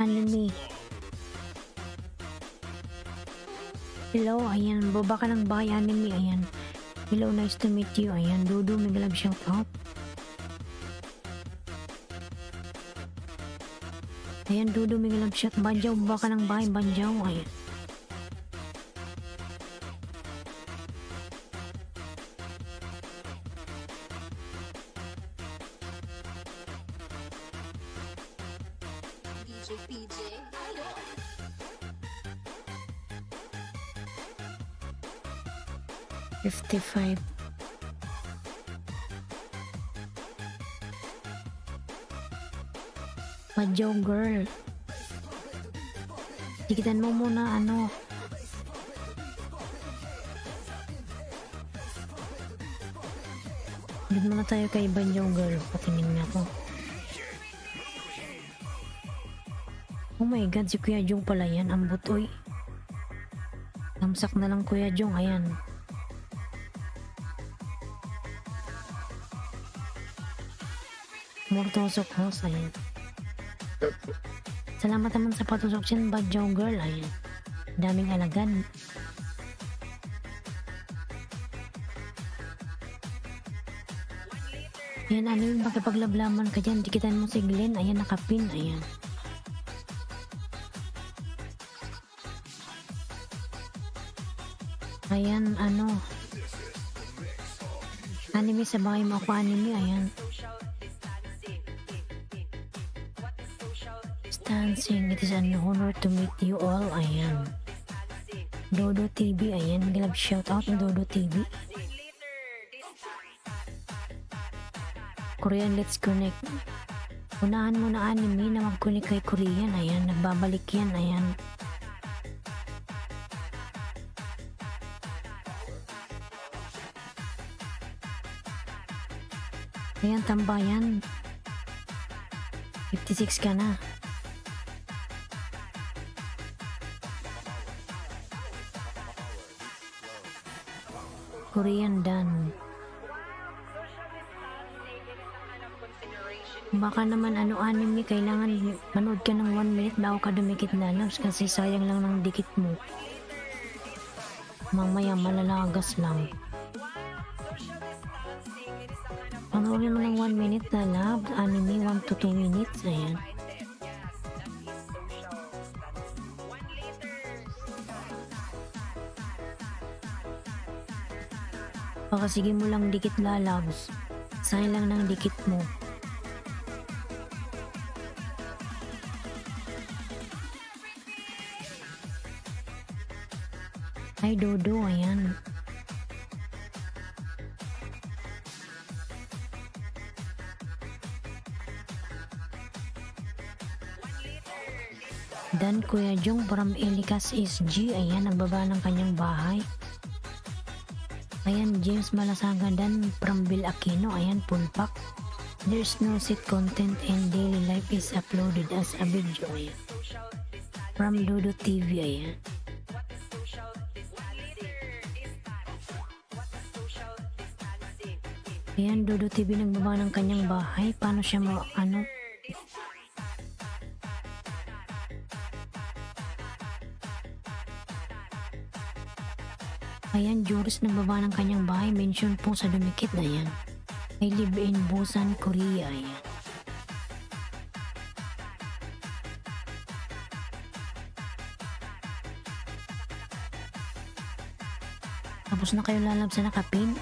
Anime. Hello, ayan. Baba ka ng bahay, anime. Ayan. Hello, nice to meet you. Ayan, Dudu, mega love shout out. Ayan, Dudu, mega love shout. Banjaw, baba ka ng bahay, Banjaw. Ayan. PJ. 55. Banjaw girl. Tikitan mo muna ano. Ulit muna tayo kay Banjaw girl. Patingin nga ako. Oh my god, si Kuya Jong pala yan. Ang butoy. Lamsak na lang Kuya Jong. Ayan. Mortosok house. Ayan. Salamat naman sa patusok dyan, Badjaw Girl. Ayan. Daming alagad. Ayan, ano yung makipaglablaman ka dyan? Dikitan mo si Glenn. Ayan, nakapin. Ayan. Ayan, ano. Anime sa bahay mo ako anime. Ayan. Social distancing. What is social Dancing. It is an honor to meet you all. Ayan. distancing? Dodo TV. Ayan. Glove shout out ng Dodo TV. Korean Let's Connect. Unahan mo na anime na mag-connect kay Korean. Ayan. Nagbabalik yan. Ayan. Ayan, tambayan. 56 ka na. Korean done. Baka naman ano anime, kailangan manood ka ng 1 minute bago ka dumikit na labs kasi sayang lang ng dikit mo. Mamaya malalagas lang. Panoorin mo ng 1 minute na labs, anime 1 to 2 minutes. Ayan. Baka sige mo lang dikit lalabs. Sayang lang ng dikit mo. Ay, Dodo, ayan. Dan Kuya Jong from Elikas SG, ayan, nagbaba ng kanyang bahay. Ayan, James Malasaga Dan from Bill Aquino, ayan, full pack. There's no set content and daily life is uploaded as a video, ayan. From Dodo TV, ayan. Ayan, Dodo TV nagbaba ng kanyang bahay. Paano siya ano? Ayan, Joris nagbaba ng kanyang bahay. Mention po sa dumikit na yan. I live in Busan, Korea. Ayan. Tapos na kayo lalab sa nakapin.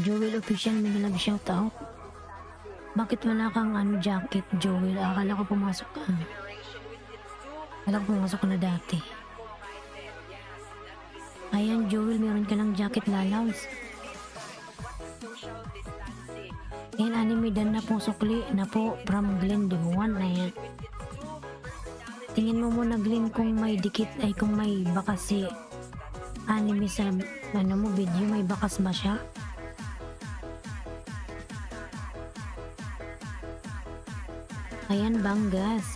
Joel Official, may love shout out. Bakit wala kang ano jacket, Joel? Akala ko pumasok ka. Akala ko pumasok ka na dati. Ayan, Joel, meron ka ng jacket lalaws. Ayan, anime dan na po sukli na po from Glenn Dimuan. Ayan. Tingin mo muna, Glenn, kung may dikit ay kung may bakas si anime sa ano mo video, may bakas ba siya? Ayan, Banggas.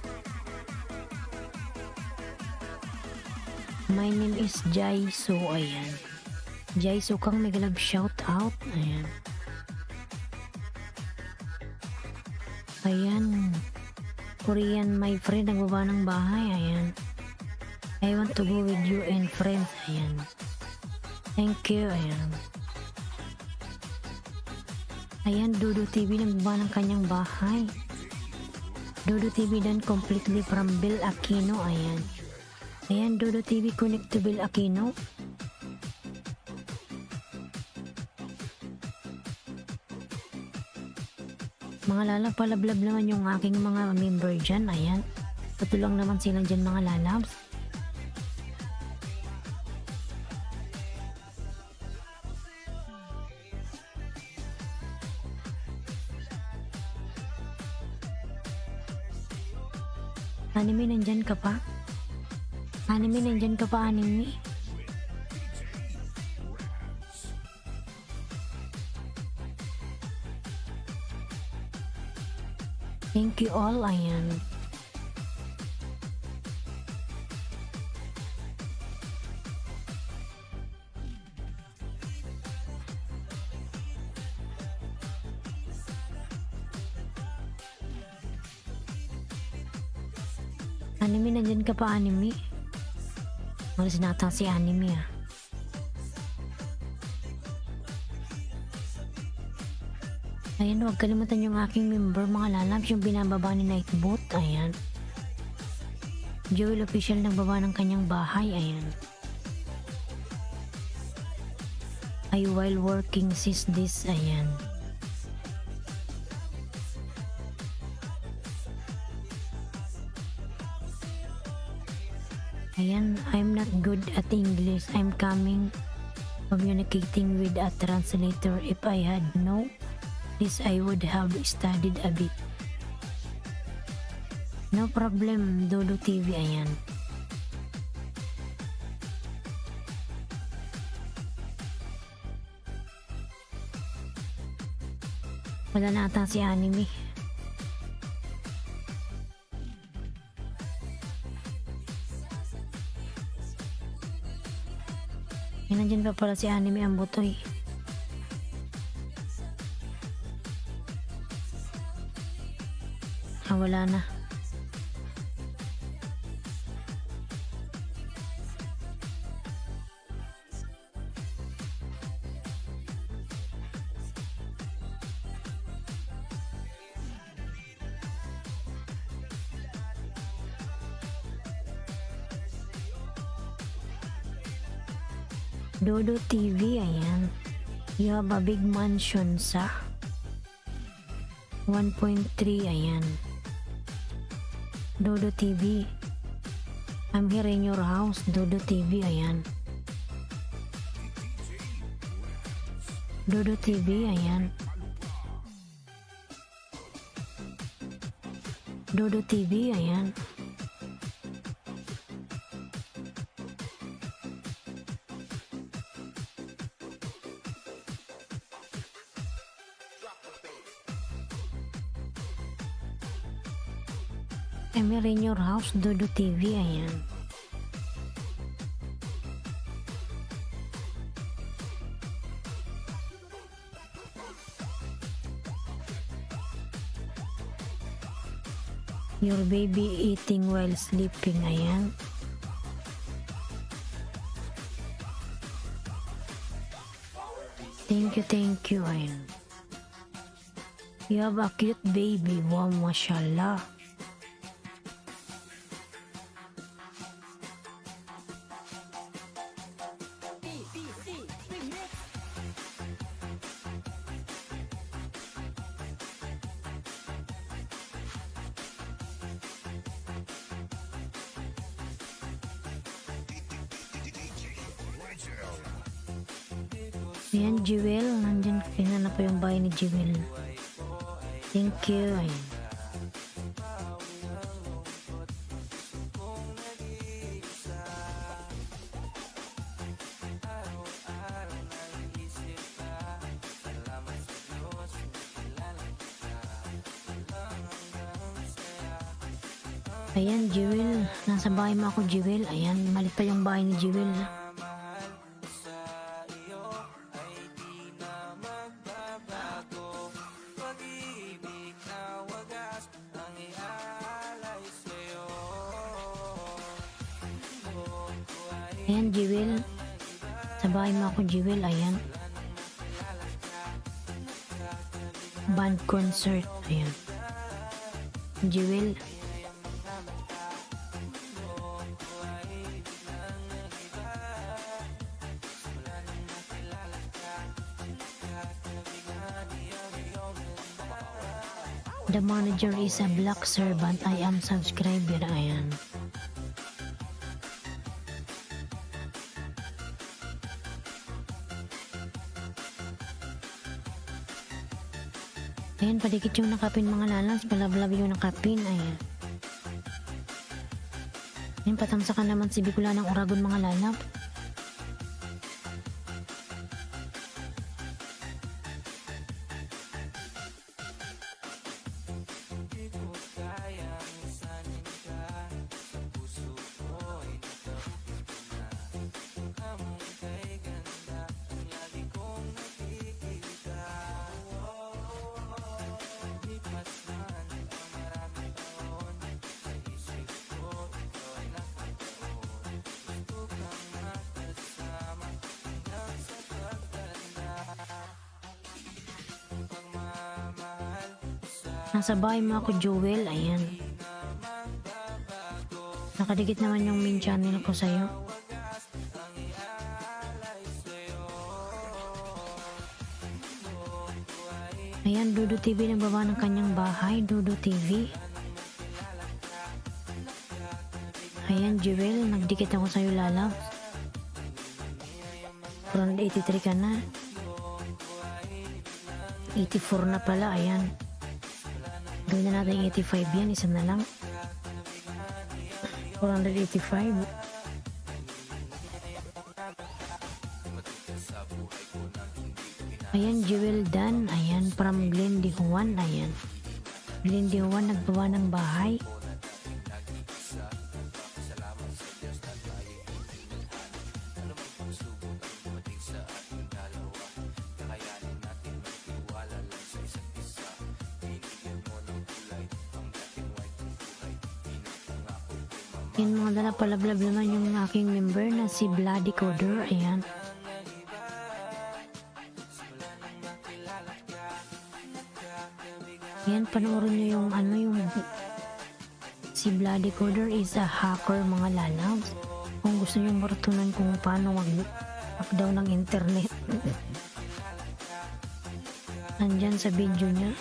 My name is Jaiso. Ayan. Jaiso kang may love shout out. Ayan. Ayan. Korean my friend nagbaba ng bahay. Ayan. I want to go with you and friends. Ayan. Thank you. Ayan. Ayan, Dodo TV nagbaba ng kanyang bahay. Dodo TV done completely from Bill Aquino. Ayan. Ayan, Dodo TV connect to Bill Aquino. Mga lalab, palablab naman yung aking mga member dyan. Ayan. Patulang naman sila dyan mga lalabs. Anime, nandyan ka pa? Anime, nandyan ka pa, anime? Thank you all, ayan. Anime, nandyan ka pa, anime. Malas natang si anime ah. Ayan, huwag kalimutan yung aking member mga lalabs, yung binababa ni Nightbot. Ayan. Joel official nagbaba ng kanyang bahay. Ayan. Ay, while working sis this. Ayan. Ayan, I'm not good at English. I'm communicating with a translator. If I had no this, I would have studied a bit. No problem, Dodo TV. Ayan. Wala na ata si anime. Nandiyan pa pala si anime ang butoy. Wala na. Dodo TV, ayan. You have a big mansion sa 1.3, ayan. Dodo TV, I'm here in your house. Dodo TV, ayan. Dodo TV, ayan. Dodo TV, ayan. I'm here in your house. Dodo TV, ayan. Your baby eating while sleeping, ayan. Thank you, ayan. You have a cute baby. Wow, mashallah. Ayan, Jewel. Nandyan, tingnan na pa yung bahay ni Jewel. Thank you. Ayan. Ayan, Jewel. Nasa bahay mo ako, Jewel. Ayan, malit pa yung bahay ni Jewel. Ayan, Jewel. Sa bahay mo ako, Jewel. Ayan. Band concert. Ayan. Jewel. The manager is a black servant. I am subscriber. Ayan. Ayan, padikit yung nakapin mga lalas. Palablab yung nakapin. Ayan. Ayan, patamsakan naman si Bicula ng Uragon mga lalap. Nasa bahay mo ako, Joel. Ayan. Nakadikit naman yung main channel ko sa'yo. Ayan, Dudu TV nagbaba ng kanyang bahay. Dudu TV. Ayan, Joel. Nagdikit ako sa'yo, lalabs. 483 ka na. 84 na pala. Ayan. Gawin na natin 85 yan. Isa na lang. 485. Ayan, Jewel Dan. Ayan, from Glendy Juan. Ayan. Glendy Juan nagbaba ng bahay. Yan mga dala palablab naman yung aking member na si Bloody Coder. Ayan. Yan, panoorin nyo yung yung si Bloody Coder is a hacker, mga lalabs. Kung gusto nyo matutunan kung paano mag-lockdown ng internet. Nandyan sa video niya.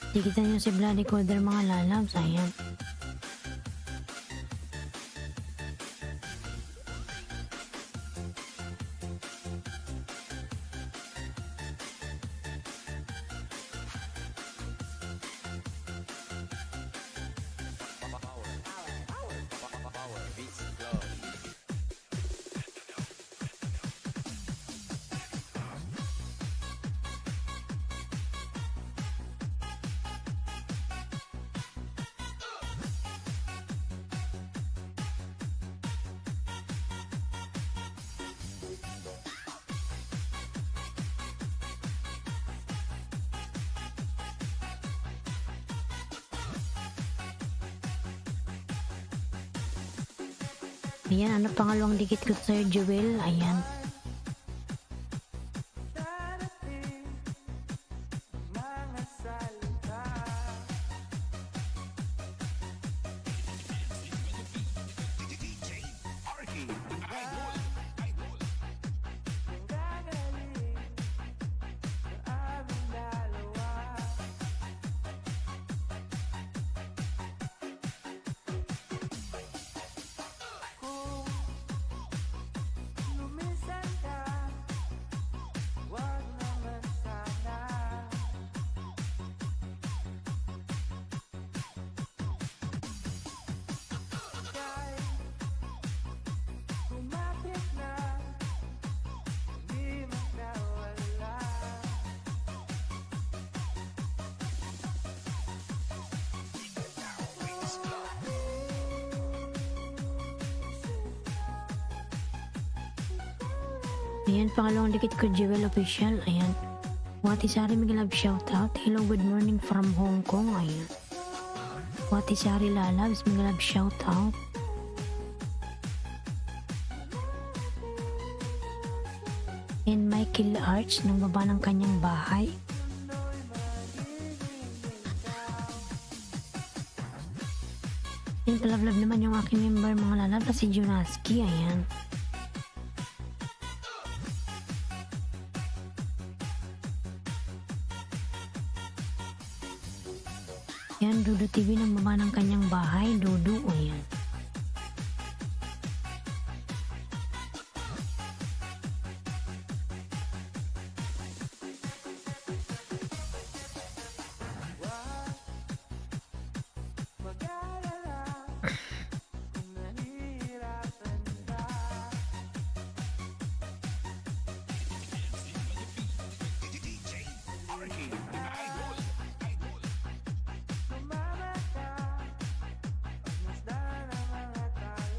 Dikitan nyo si Bloody Coder, mga lalabs. Ayan. Ayan, ano pangalawang dikit ko sa'yo, Jewel? Ayan. Ayan, pangalawang dikit ko, Jewel Official. Ayan. Wati Sari, Migalab shoutout. Hello, good morning from Hong Kong. Ayan. Wati Sari Lalabs, Migalab shoutout. And Michael Arch, nang baba ng kanyang bahay. And palablab naman yung aking member, mga lalab, si Junaski. Ayan. Yan, Dudu TV nang baba ng kanyang bahay. Dudu, o yan.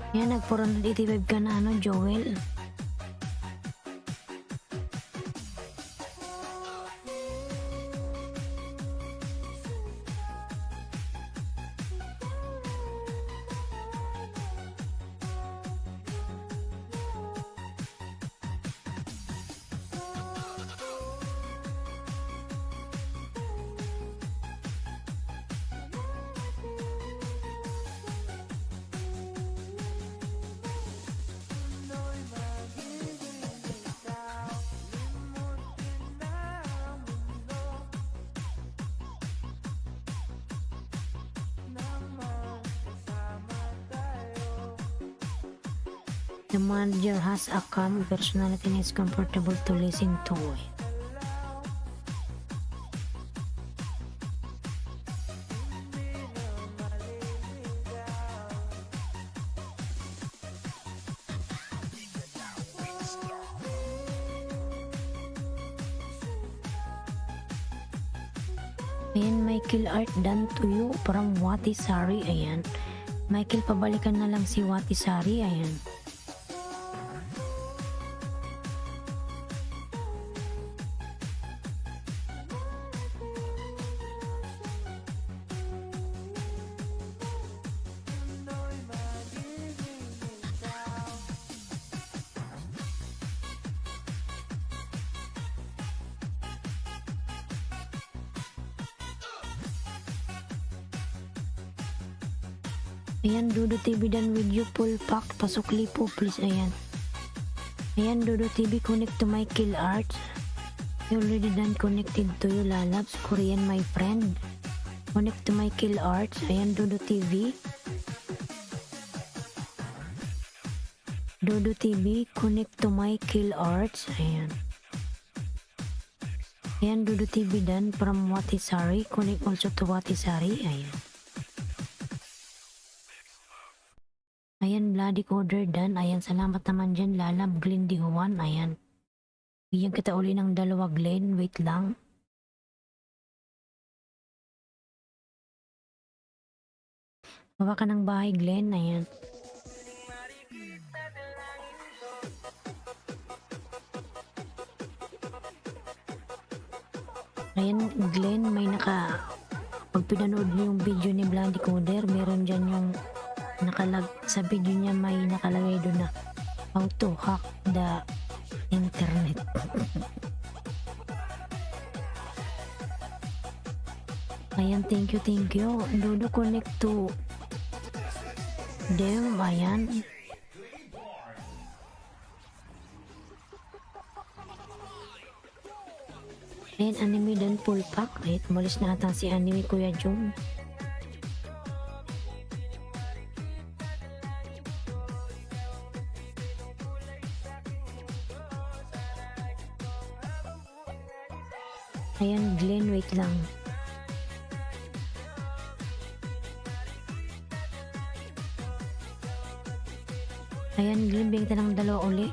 Yan, nag-485 ka na, Joel. The manager has a calm personality and is comfortable to listen to. Ayan, Michael Art done to you from Wati Sari. Ayan. Michael, pabalikan na lang si Wati Sari. Ayan. Ayan, Dudu TV done with you full pack. Pasukli po please. Ayan. Ayan, Dudu TV connect to Michael Arts. You already done connected to you, Lalabs. Korean, my friend. Connect to Michael Arts. Ayan, Dudu TV. Dudu TV connect to Michael Arts. Ayan. Ayan, Dudu TV done from Watisari. Connect also to Watisari. Ayan. Ayan, Bloody Coder done. Ayan, salamat naman dyan, Lalab, Glenn Dihuan. Ayan. Bigyan kita uli ng 2, Glenn. Wait lang. Bawa ka ng bahay, Glenn. Ayan. Ayan, Glenn, may pag pinanood mo yung video ni Bloody Coder, meron dyan yung sa video niya may nakalagay doon na how to hack the internet. Ayan, thank you. Dudu connect to them. Ayan. Ayan, anime dan full pack. Ay, tumalis na ata si anime Kuya Jung. Ayan, Glenn, wait lang. Ayan, Glenn, bigyan kita ng 2 uli.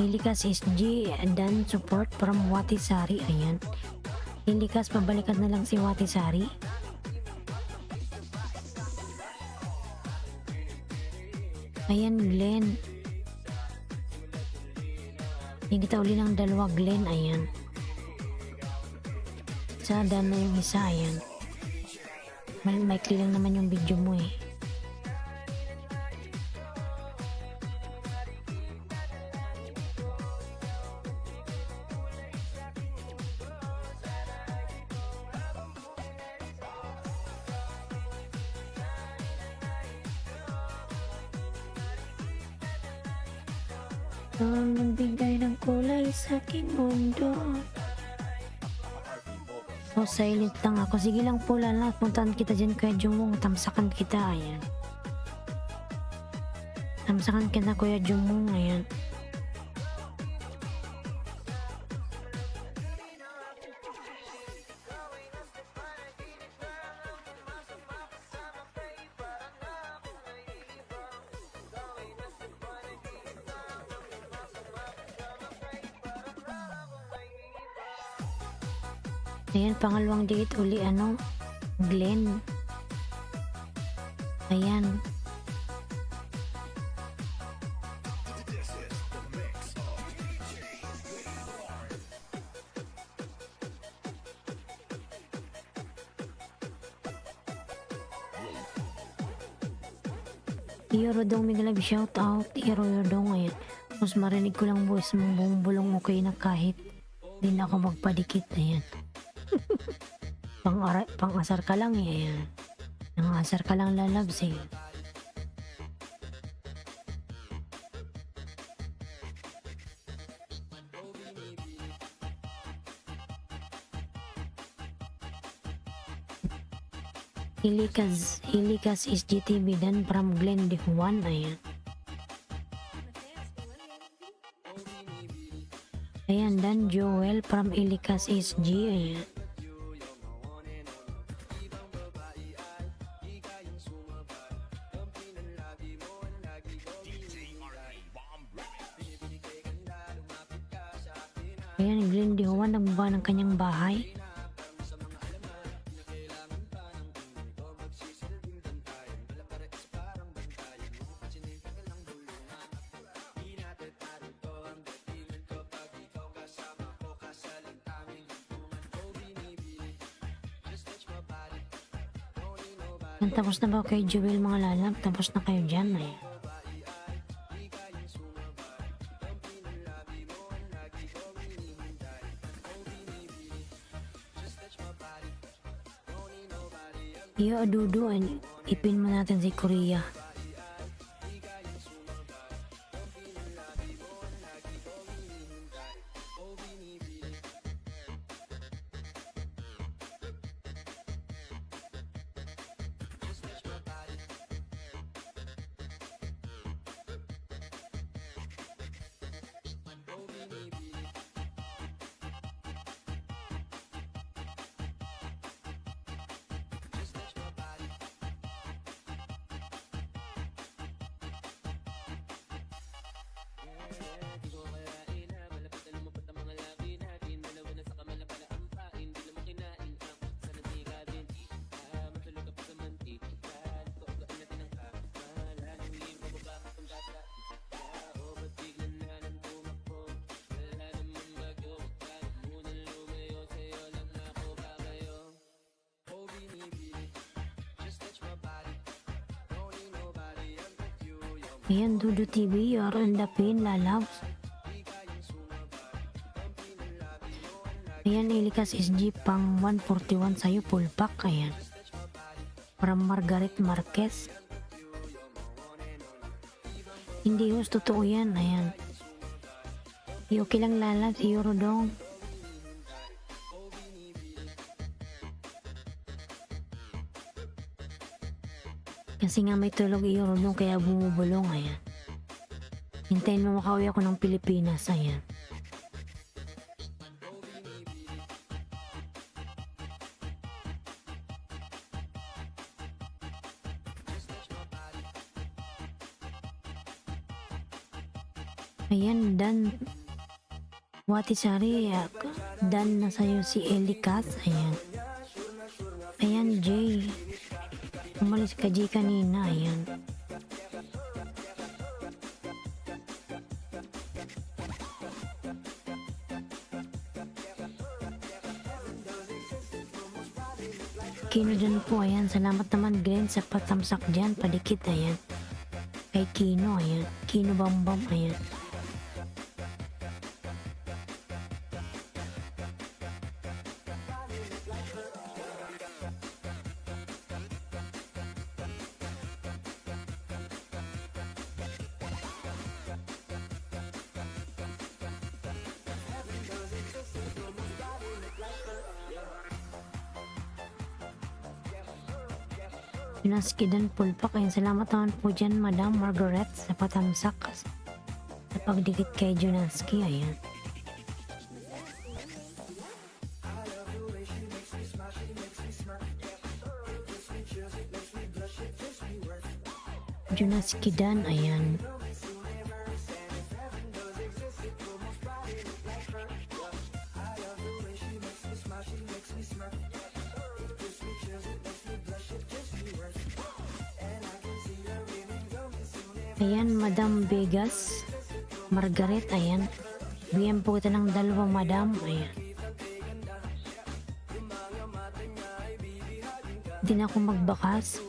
Ilikas SG dan support from Watisari. Ayan. Ilikas, pabalikan na lang si Watisari. Ayan, Glenn. Hindi kita uli ng 2, Glenn. Ayan. Isa, dan na yung isa. Ayan. Maikli lang naman yung video mo eh. Ang nagbigay ng kulay sa aking mundo. So silent lang ako. Sige lang po, Lala. Puntaan kita dyan Kuya Jumong. Tamsakan kita. Ayan. Tamsakan kita Kuya Jumong. Ayan. Ayan, pangalawang date uli, Glenn. Ayan. Iyorodong Migalab shout out. Iyorodong ayan. Tapos marinig ko lang voice mong bumubulong okay na kahit di na ako magpadikit. Ayan. Pang-asar ka lang eh. Ayan. Nang-asar ka lang lalabs eh. Ilikas SGTV dan from Glen de Juan. Ayan. Ayan, dan Joel from Ilikas SG. Ayan. Ayan, Glen de Juan nagbaba ng kanyang bahay. Tapos na ba kay Joel mga lalab? Tapos na kayo dyan eh. Iyo adudo, ipin mo natin si Korea. Ayan, Dudu TV, you're on the pin, lalabs. Ayan, Ilikas SG pang 141 sa'yo, full pack. Ayan. From Margaret Marquez. Hindi hus, totoo yan. Ayan. Okay lang lalabs, Iyorodong. Kasi nga may tulog Iyorodong kaya bumubulong. Ayan. Hintayin mo makauwi ako ng Pilipinas. Ayan. Ayan, dan Watisari, dan na sa'yo si Elikas. Ayan. Ayan, Jay. Umalis ka Jay kanina. Ayan. Kino dyan po. Ayan. Salamat naman Glenn sa patamsak dyan. Padikit. Ayan. Kay Kino. Ayan. Kino Bambam. Ayan. Pinaskidan pulpak. Ayan, salamat naman po dyan Madam Margaret sa patamsak sa pagdikit kay Junaski. Ayan. Junaskidan. Ayan. Ayan, Madam Vegas Margaret. Ayan. Bigyan po kita ng 2 Madam. Ayan. Hindi na ako magbakas.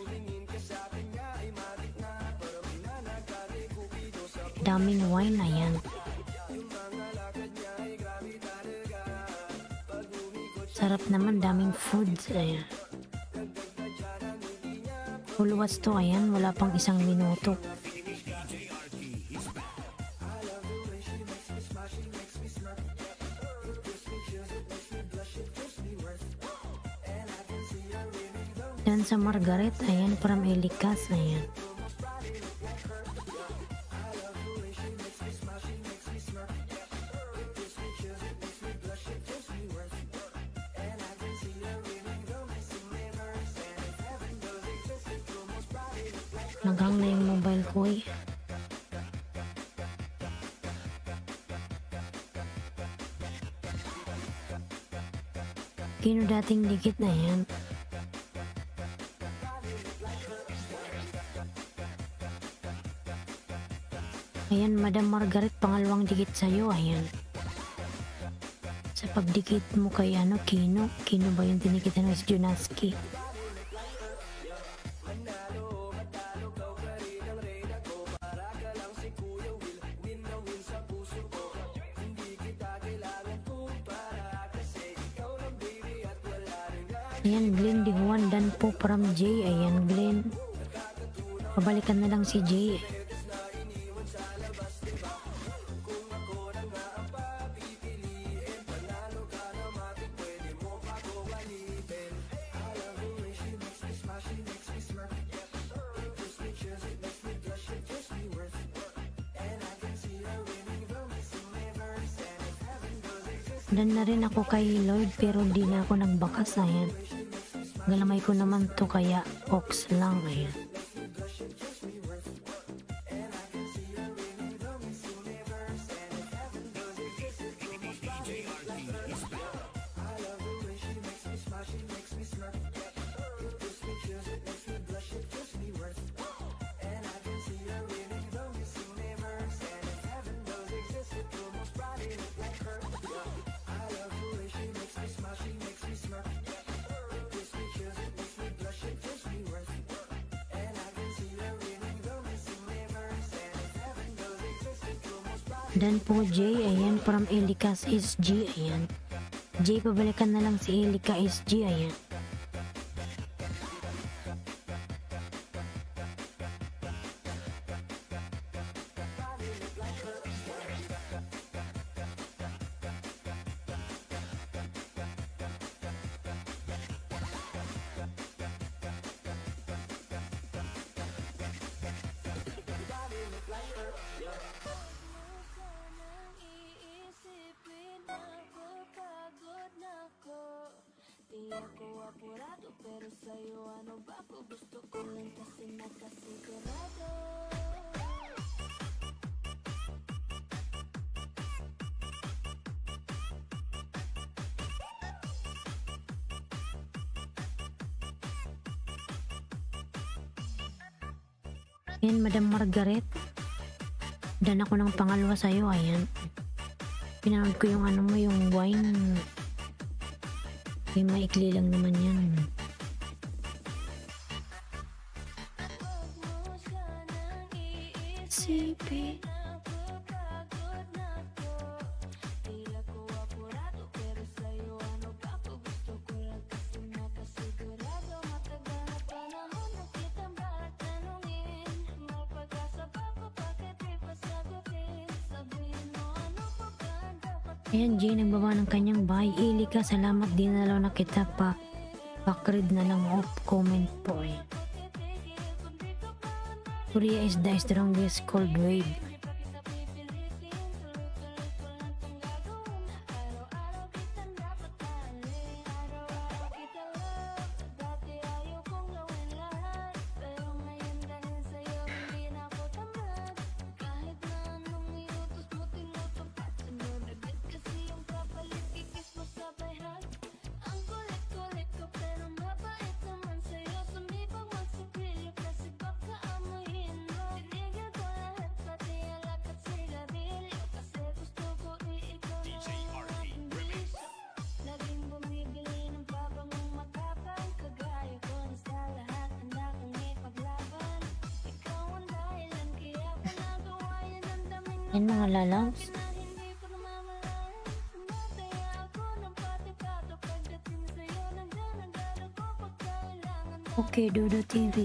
daming wine, ayan. Sarap naman, daming foods, ayan. Full watch to, ayan, wala pang 1 minuto. Dan sa Margaret, ayan, from Elikas, ayan. Naghang na yung mobile ko eh. Kino dating dikit na yan. Ayan, Madam Margaret, pangalawang dikit sa'yo, ayan. Sa pagdikit mo kay Kino ba yung dinikitan mo si Junaski? Ayan, Glenn Di Juan dan po from J. Ayan, Glenn. Pabalikan na lang si J. Dan na rin ako kay Lloyd pero di na ako nagbakas, ayan. Galamay ko naman to kaya ox lang, ayan. Dan po J, ayan, from Elikas SG, ayan. J, pabalikan na lang si Elika SG, ayan. Ako apurado pero sa'yo ano ba ako gusto ko lang kasi nakasigurado. Ayan, Madam Margaret. Dan ako ng pangalawa sa'yo, ayan. Pinanood ko yung mo, yung wine. Ay, maikli lang naman yan. Isipin. Ayan, Jay, nagbaba ng kanyang bahay. Elika, salamat din na lang na kita pa. Pakrid na lang off comment po eh. Korea is the strongest cold wave. Yan mga lalabs. Okay, Dodo TV.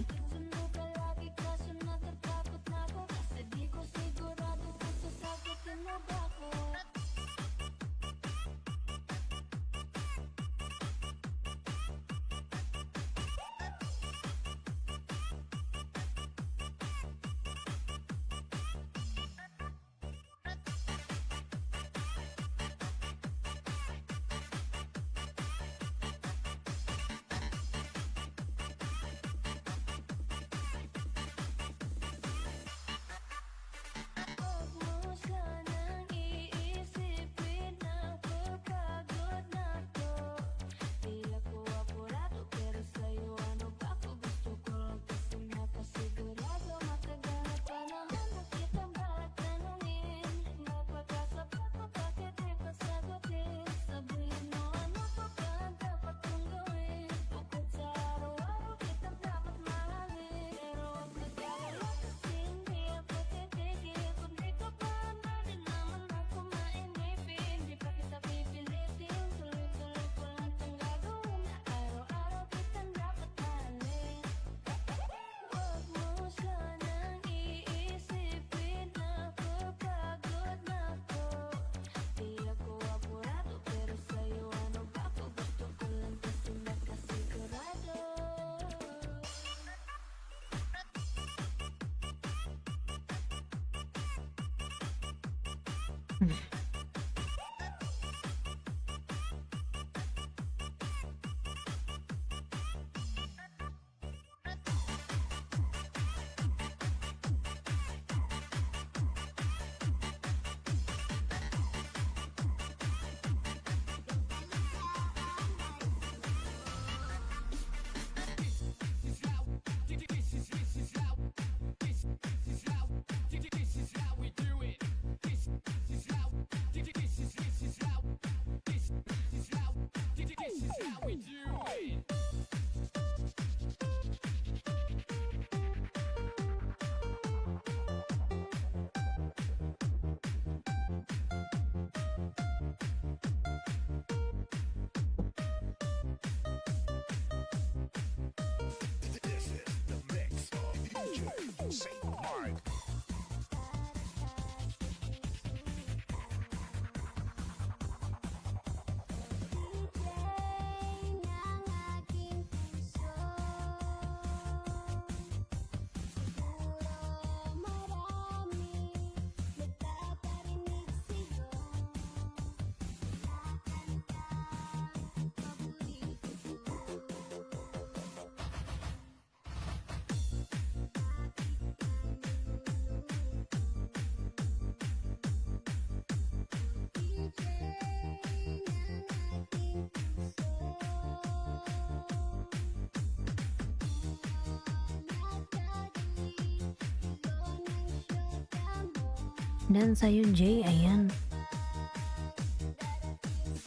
Dan sa'yo, Jay, ayan.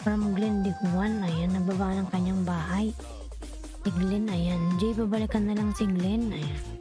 From Glenn Di Juan, ayan, nagbaba ng kanyang bahay. Si Glenn, ayan. Jay, babalikan na lang si Glenn, ayan.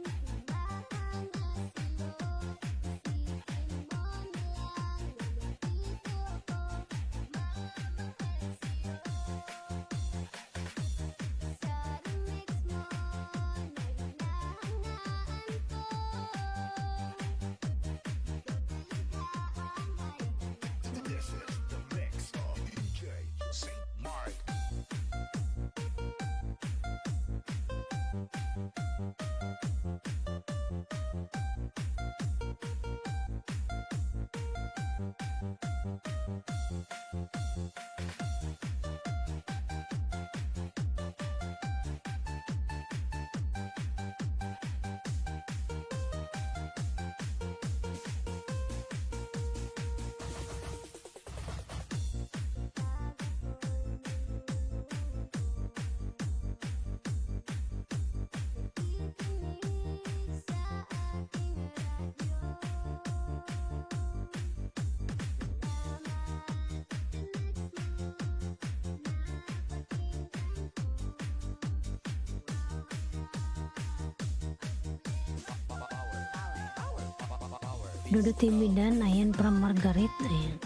Dodo Timidan, ayan, from Margaret, ayan.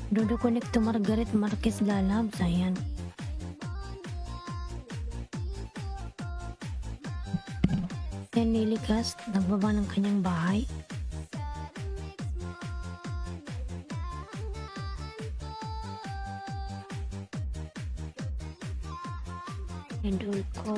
Dodo connect to Margaret Marquez Lalabs, ayan. Ayan, Nilikas, nagbaba ng kanyang bahay. Idol ko.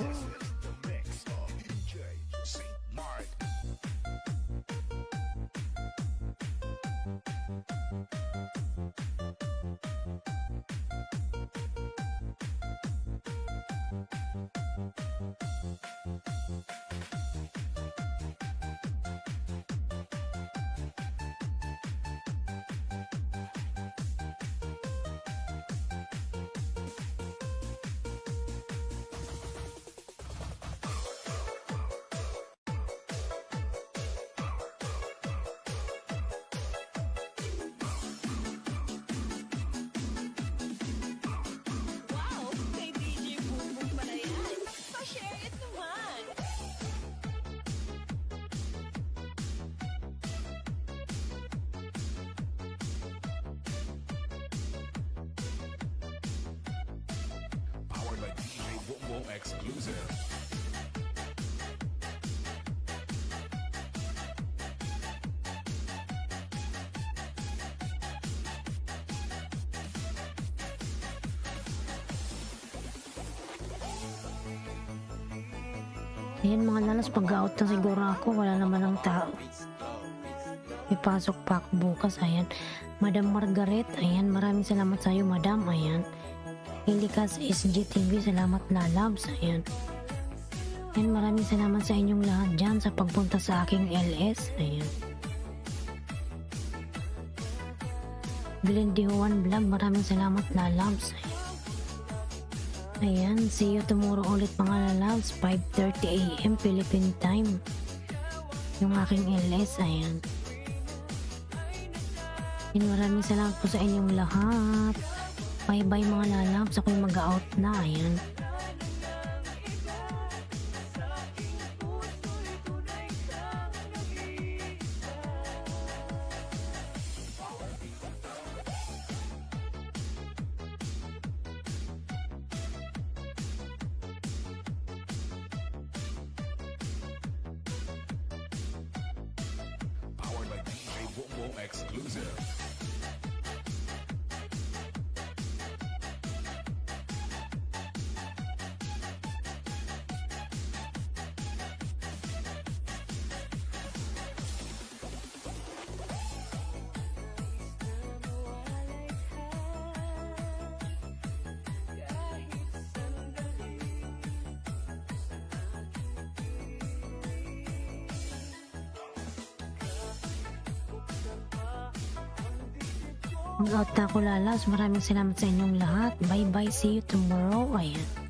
Wow! Kay DJ Bumbong pala yan. Pa-share it naman. Powered by DJ Boom exclusive. Ayan mga lalas, pag-out na siguro ako, wala naman ng tao. May pasok pa ako bukas, ayan. Madam Margaret, ayan, maraming salamat sa iyo, Madam, ayan. Ilikas SGTV, salamat Lalabs, ayan. Ayan, maraming salamat sa inyong lahat dyan sa pagpunta sa aking LS, ayan. Glendy Juan Vlog, maraming salamat Lalabs, ayan. Ayan, see you tomorrow ulit mga lalabs, 5:30 AM Philippine time. Yung aking LS, ayan. And maraming salamat po sa inyong lahat. Bye bye mga lalabs, ako'y mag-out na, ayan. Powered by DJ Boom exclusive. Mag-out na ako lalas, maraming salamat sa inyong lahat. Bye bye, see you tomorrow, ayan.